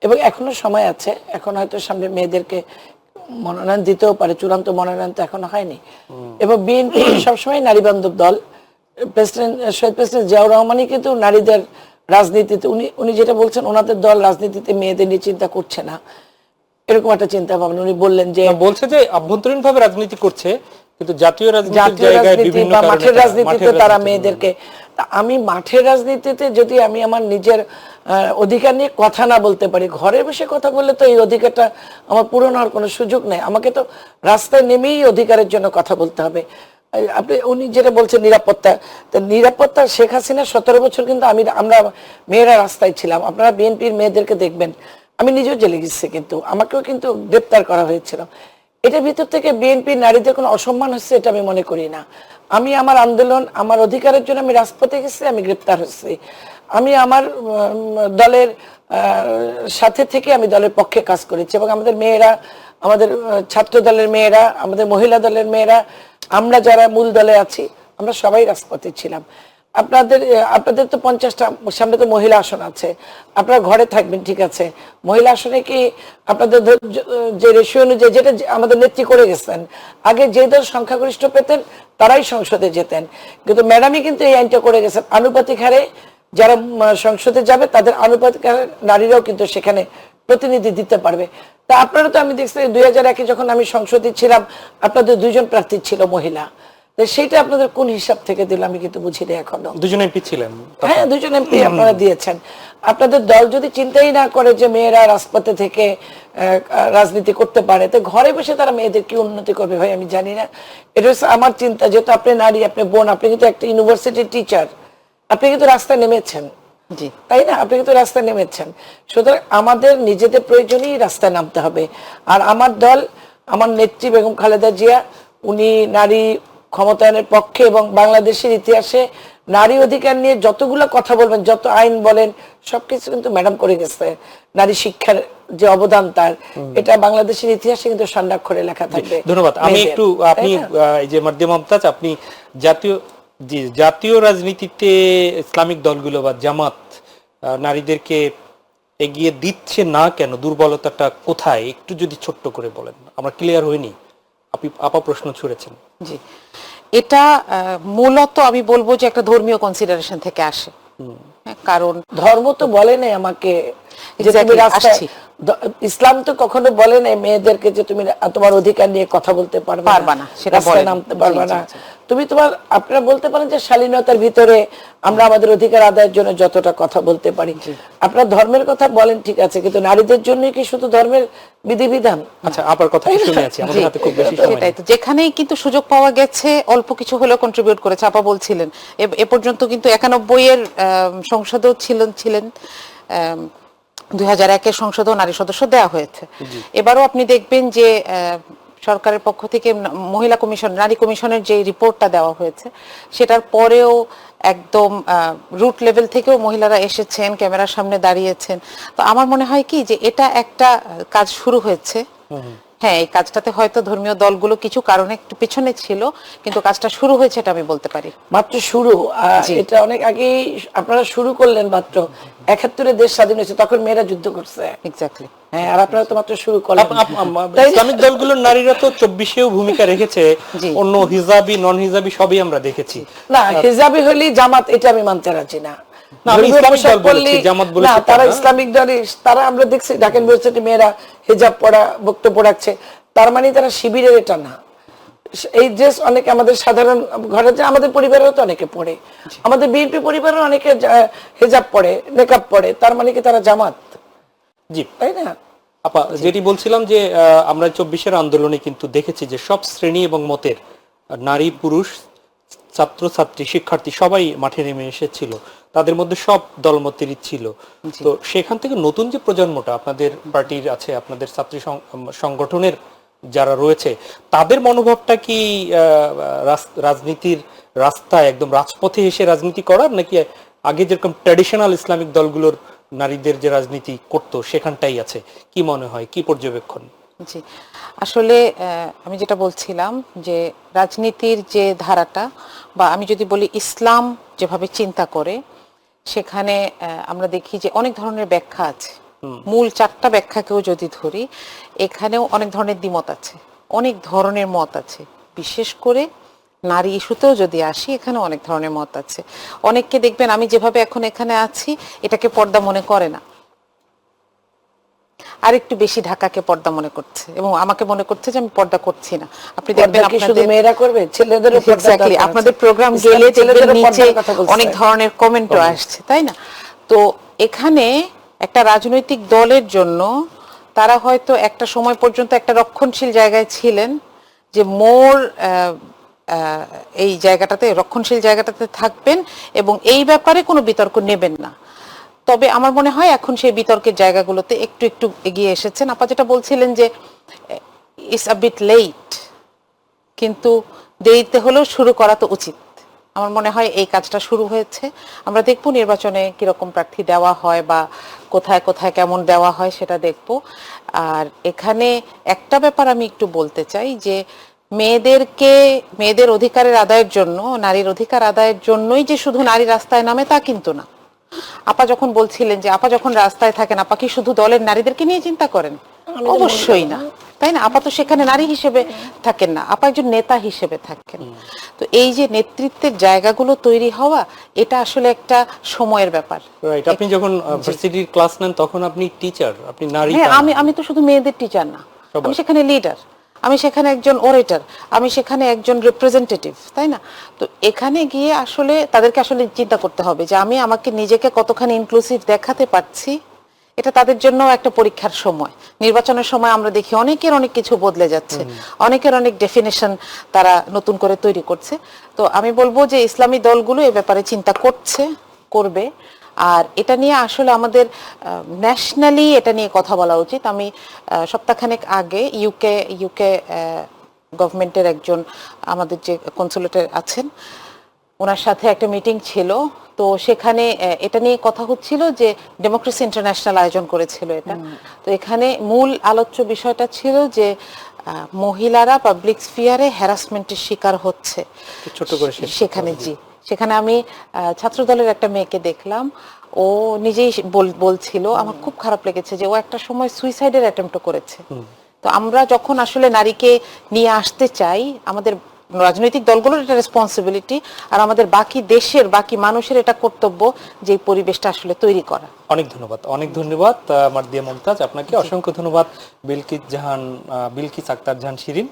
Speaker 2: এবং এখনো সময় আছে। এখন হয়তো সামনে মেয়েদেরকে মনোনয়ন দিতেও পারে, চূড়ান্ত মনোনয়ন তো এখনো হয়নি। এবং বিএনপি সবসময় নারী বান্ধব দল। শহীদ প্রেসিডেন্ট জিয়াউর রহমানই কিন্তু নারীদের রাজনীতিতে, উনি যেটা বলছেন, ওনাদের দল রাজনীতিতে মেয়েদের নিয়ে চিন্তা করছে না, এরকম একটা চিন্তা ভাবনা উনি বললেন। যে
Speaker 1: বলছে যে আভ্যন্তরীণ ভাবে রাজনীতি করছে, কিন্তু জাতীয়
Speaker 2: রাজনীতি বা মাঠের রাজনীতিতে তারা মেয়েদেরকে, আমি মাঠের রাজনীতিতে যদি আমি আমার নিজের অধিকার নিয়ে কথা না বলতে পারি, ঘরে বসে কথা বললে তো এই অধিকারটা আমার পূরণ হওয়ার কোনো সুযোগ নেই। আমাকে তো রাস্তায় নেমেই অধিকারের জন্য কথা বলতে হবে। আপনি উনি যেটা বলছেন নিরাপত্তা, তো নিরাপত্তা শেখ হাসিনা 17 বছর কিন্তু আমরা মেয়েরা রাস্তায় ছিলাম। আপনারা বিএনপির মেয়েদেরকে দেখবেন, আমি নিজেও জেলে গেছি, কিন্তু আমাকেও কিন্তু গ্রেপ্তার করা হয়েছিল। এটার ভিতর থেকে বিএনপি নারীদের কোনো অসম্মান হচ্ছে এটা আমি মনে করি না। আমি আমার আন্দোলন, আমার অধিকারের জন্য আমি রাজপথে গেছি, আমি গ্রেপ্তার হচ্ছি। আমি আমার দলের সাথে থেকে আমি দলের পক্ষে কাজ করেছি, এবং আমাদের মেয়েরা, আমাদের ছাত্র দলের মেয়েরা, আমাদের মহিলা দলের মেয়েরা, আমরা যারা মূল দলে আছি, আমরা সবাই রাজপথে ছিলাম। আপনাদের তো 50টা, সামনে তো মহিলা আসন আছে, আপনারা ঘরে থাকবেন, ঠিক আছে। মহিলা আসনে কি আপনাদের যে রেশিও অনুযায়ী, যেটা আমাদের নেত্রী করে গেছেন, আগে যে দল সংখ্যাগরিষ্ঠ পেতেন তারাই সংসদে যেতেন, কিন্তু ম্যাডামই কিন্তু এই আইনটা করে গেছেন, আনুপাতিক হারে যারা সংসদে যাবে তাদের আনুপাতিক হারে নারীরাও কিন্তু সেখানে প্রতিনিধি দিতে পারবে। তা আপনারা তো, আমি দেখছি 2001-এ যখন আমি সংসদে ছিলাম, আপনাদের 2জন প্রার্থী ছিল মহিলা, সেইটা আপনাদের কোন হিসাব থেকে দিল আমি কিন্তু বুঝিনি এখনো।
Speaker 1: 2জন এমপি ছিলেন।
Speaker 2: হ্যাঁ, 2জন এমপি আপনারা দিয়েছেন। আপনাদের দল যদি চিন্তাই না করে যে মেয়েরা রাজপথে থেকে রাজনীতি করতে পারে, তো ঘরে বসে তারা মেয়েদের কি উন্নতি করবে ভাই, আমি জানি না। এটা হচ্ছে আমার চিন্তা। যেহেতু আপনি নারী, আপনি বোন, আপনি কিন্তু একটা ইউনিভার্সিটির টিচার, আপনি কিন্তু রাস্তায় নেমেছেন, তাই না? আপনি কিন্তু রাস্তায় নেমেছেন। সুতরাং আমাদের নিজেদের প্রয়োজনেই রাস্তায় নামতে হবে। আর আমার দল, আমার নেত্রী বেগম খালেদা জিয়া, উনি নারী ক্ষমতায়নের পক্ষে, এবং বাংলাদেশের ইতিহাসে নারী অধিকার নিয়ে যতগুলো কথা বলবেন, যত আইন বলেন, সবকিছু কিন্তু ম্যাডাম করে গেছে। নারী শিক্ষার যে অবদান তার, এটা বাংলাদেশের ইতিহাসে কিন্তু স্বর্ণাক্ষরে লেখা থাকবে।
Speaker 1: ধন্যবাদ। আমি একটু, আপনি এই যে মার্দিয়া মমতাজ, আপনি জাতীয় রাজনীতিতে ইসলামিক দলগুলো বা জামাত নারীদেরকে এগিয়ে দিচ্ছে না কেন, দুর্বলতাটা কোথায়, একটু যদি ছোট্ট করে বলেন, আমরা ক্লিয়ার হইনি। আপা প্রশ্ন ছুড়েছেন।
Speaker 4: জি, এটা মূলত আমি বলবো যে একটা ধর্মীয় কনসিডারেশন থেকে আসে। কারণ
Speaker 2: ধর্ম তো বলে নাই আমাকে যে তুমি রাস্তায়, ইসলাম তো কখনো বলে নাই মেয়েদেরকে যে তুমি তোমার অধিকার নিয়ে কথা বলতে পারবা না, রাস্তায় নামতে পারবা না। তুমি তোমার, আপনারা বলতে পারেন যে শালীনতার ভিতরে আমরা আমাদের অধিকার আদায়ের জন্য যতটা কথা বলতে পারি। আপনারা ধর্মের কথা বলেন, ঠিক আছে, কিন্তু নারীদের জন্য কি শুধু ধর্মের বিধিবিধান?
Speaker 1: আচ্ছা, আপনার কথা শুনে আছি, আমাদের হাতে খুব বেশি সময় নেই।
Speaker 4: যেখানেই কিন্তু সুযোগ পাওয়া গেছে, অল্প কিছু হলেও কন্ট্রিবিউট করেছে। আপা বলছিলেন এ পর্যন্ত কিন্তু 91-এর সংসদেও ছিলেন, 2001-এর সংসদেও নারী সদস্য দেওয়া হয়েছে। এবারও আপনি দেখবেন যে সরকারের পক্ষ থেকে মহিলা কমিশন, নারী কমিশনের যে রিপোর্টটা দেওয়া হয়েছে, সেটার পরেও একদম রুট লেভেল থেকেও মহিলারা এসেছেন, ক্যামেরার সামনে দাঁড়িয়েছেন। তো আমার মনে হয় কি যে এটা একটা কাজ শুরু হয়েছে। হ্যাঁ, এই কাজটাতে হয়তো ধর্মীয় দলগুলো কিছু কারণে একটু পিছনে ছিল, কিন্তু কাজটা শুরু হয়েছে, এটা আমি বলতে পারি।
Speaker 2: মাত্র শুরু, এটা অনেক আগেই আপনারা শুরু করলেন। মাত্র 71-এ দেশ স্বাধীন হয়েছে, তখন মেয়েরা যুদ্ধ করছে।
Speaker 4: এক্স্যাক্টলি।
Speaker 2: হ্যাঁ, আর আপনারা তো মাত্র শুরু করলেন।
Speaker 1: ইসলামিক দলগুলোর নারীরা তো 24-এও ভূমিকা রেখেছে, অন্য হিজাবি নন হিজাবি সবই আমরা দেখেছি।
Speaker 2: না, হিজাবি হলে জামাত, এটা আমি মানতে রাজি না। তারা ইসলামিক দল, তারা আমরা দেখছি ঢাকা ইউনিভার্সিটি মেয়েরা হিজাব পড়া, বক্তব্য রাখছে, তার মানে তারা শিবিরের এটা না। এই ড্রেস অনেকে আমাদের সাধারণ ঘরে, আমাদের পরিবারেও তো অনেকে পড়ে, আমাদের বিএনপি পরিবারেও অনেকে হিজাব পড়ে, নেকাব পড়ে, তার মানে কি তারা জামাত?
Speaker 1: জি,
Speaker 2: তাই না?
Speaker 1: আপা, যেটি বলছিলাম যে আমরা 24-এর আন্দোলনে কিন্তু দেখেছি যে সব শ্রেণী এবং মতের নারী, পুরুষ, ছাত্র ছাত্রী, শিক্ষার্থী সবাই মাঠে নেমে এসেছিল, তাদের মধ্যে সব দলমতেরই ছিল। তো সেখান থেকে নতুন যে প্রজন্মটা আপনাদের পার্টির আছে, আপনাদের ছাত্রী সংগঠনের যারা রয়েছে, তাদের মনোভাবটা কি রাজনীতির রাস্তায় একদম রাজপথে এসে রাজনীতি করার, নাকি আগে যেরকম ট্র্যাডিশনাল ইসলামিক দলগুলোর নারীদের যে রাজনীতি করতো সেখানটাই আছে, কি মনে হয়, কি পর্যবেক্ষণ?
Speaker 4: জি, আসলে আমি যেটা বলছিলাম যে রাজনীতির যে ধারাটা, বা আমি যদি বলি ইসলাম যেভাবে চিন্তা করে, সেখানে আমরা দেখি যে অনেক ধরনের ব্যাখ্যা আছে। মূল 4টা ব্যাখ্যাকেও যদি ধরি, এখানেও অনেক ধরনের দ্বিমত আছে, অনেক ধরনের মত আছে। বিশেষ করে নারী ইস্যুতেও যদি আসি, এখানে অনেক ধরনের মত আছে। অনেককে দেখবেন আমি যেভাবে এখন এখানে আছি এটাকে পর্দা মনে করে না, আর একটু বেশি ঢাকাকে পর্দা মনে করছে, এবং আমাকে মনে করছে যে আমি পর্দা করছি না। আপনি দেখবেন
Speaker 2: পর্দা কি শুধু মেয়েরা করবে, ছেলেদেরও পর্দা
Speaker 4: এক্স্যাক্টলি
Speaker 2: দরকার আছে।
Speaker 4: আপনাদের প্রোগ্রাম গেলে
Speaker 2: ইসলাম
Speaker 4: দেখবেন
Speaker 2: ছেলেদেরও
Speaker 4: নিচে
Speaker 2: পর্দার কথা বলছে।
Speaker 4: অনেক ধরনের কমেন্টও আসছে, তাই না? তো এখানে একটা রাজনৈতিক দলের জন্য তারা হয়তো একটা সময় পর্যন্ত একটা রক্ষণশীল জায়গায় ছিলেন, যে মোর এই জায়গাটাতে, রক্ষণশীল জায়গাটাতে থাকবেন এবং এই ব্যাপারে কোনো বিতর্ক নেবেন না। তবে আমার মনে হয় এখন সেই বিতর্কের জায়গাগুলোতে একটু একটু এগিয়ে এসেছেন। আপা যেটা বলছিলেন যে ইটস আ বিট লেট, কিন্তু দেরিতে হলেও শুরু করা তো উচিত। আমার মনে হয় এই কাজটা শুরু হয়েছে। আমরা দেখব নির্বাচনে কিরকম প্রার্থী দেওয়া হয় বা কোথায় কোথায় কেমন দেওয়া হয়, সেটা দেখব। আর এখানে একটা ব্যাপার আমি একটু বলতে চাই, যে মেয়েদের অধিকারের আদায়ের জন্য, নারীর অধিকার আদায়ের জন্যই যে শুধু নারী রাস্তায় নামে তা কিন্তু না। আপা যখন বলছিলেন যে আপা যখন রাস্তায় থাকেন, আপা কি শুধু দলের নারীদেরকে নিয়ে চিন্তা করেন? অবশ্যই না, তাই না? আপা তো সেখানে নারী হিসেবে থাকেন না, আপা একজন নেতা হিসেবে থাকেন। তো এই যে নেতৃত্বের জায়গাগুলো তৈরি হওয়া, এটা আসলে একটা সময়ের ব্যাপার।
Speaker 1: রাইট, আপনি যখন ভার্সিটির ক্লাস নেন তখন আপনি টিচার, আপনি নারী।
Speaker 4: হ্যাঁ, আমি তো শুধু মেয়েদের টিচার না, আমি সেখানে লিডার, আমি সেখানে একজন ওরেটর, আমি সেখানে একজন রিপ্রেজেন্টেটিভ, তাই না? তো এখানে গিয়ে আসলে তাদেরকে আসলে চিন্তা করতে হবে যে আমি আমাকে নিজেকে কতখানি ইনক্লুসিভ দেখাতে পারছি। এটা তাদের জন্য একটা পরীক্ষার সময়। নির্বাচনের সময় আমরা দেখি অনেকের অনেক কিছু বদলে যাচ্ছে, অনেকের অনেক ডেফিনেশন তারা নতুন করে তৈরি করছে। তো আমি বলবো যে ইসলামী দলগুলো এ ব্যাপারে চিন্তা করবে। আর এটা নিয়ে আসলে আমাদের ন্যাশনালি এটা নিয়ে কথা বলা উচিত। আমি সপ্তাহখানেক আগে ইউকে গভর্নমেন্টের একজন, আমাদের যে কনসুলেটর আছেন, ওনার সাথে একটা মিটিং ছিল। তো সেখানে এটা নিয়ে কথা হচ্ছিল যে ডেমোক্রেসি ইন্টারন্যাশনাল আয়োজন করেছিল এটা। তো এখানে মূল আলোচ্য বিষয়টা ছিল যে মহিলারা পাবলিক স্ফিয়ারে হ্যারাসমেন্টের শিকার হচ্ছে
Speaker 1: ছোট করে
Speaker 4: সেখানে। জি, সেখানে আমি ছাত্র দলের একটা মেয়েকে দেখলাম, ও নিজেই বলছিল, আমার খুব খারাপ লেগেছে যে ও একটা সময় সুইসাইডের অ্যাটেম্পটও করেছে। তো আমরা যখন আসলে নারীকে নিয়ে আসতে চাই, আমাদের রাজনৈতিক দলগুলোর এটা রেসপন্সিবিলিটি, আর আমাদের বাকি দেশের বাকি মানুষের এটা কর্তব্য যে এই পরিবেশটা আসলে তৈরি করা।
Speaker 1: অনেক ধন্যবাদ, অনেক ধন্যবাদ মার্দিয়া মুমতাজ, আপনাকে অসংখ্য ধন্যবাদ। বিলকিস আক্তার জাহান শিরিন,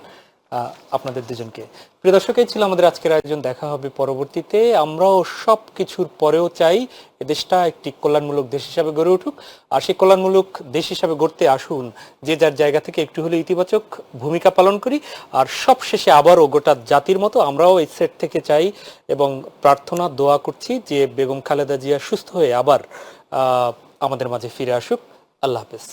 Speaker 1: আপনাদের দুজনকে। প্রিয় দর্শক, এই ছিল আমাদের আজকের আয়োজন। দেখা হবে পরবর্তীতে। আমরাও সব কিছুর পরেও চাই এ দেশটা একটি কল্যাণমূলক দেশ হিসাবে গড়ে উঠুক, আর সেই কল্যাণমূলক দেশ হিসাবে গড়তে আসুন যে যার জায়গা থেকে একটু হলে ইতিবাচক ভূমিকা পালন করি। আর সব শেষে আবারও গোটা জাতির মতো আমরাও এই সেট থেকে চাই এবং প্রার্থনা দোয়া করছি যে বেগম খালেদা জিয়া সুস্থ হয়ে আবার আমাদের মাঝে ফিরে আসুক। আল্লাহ হাফেজ।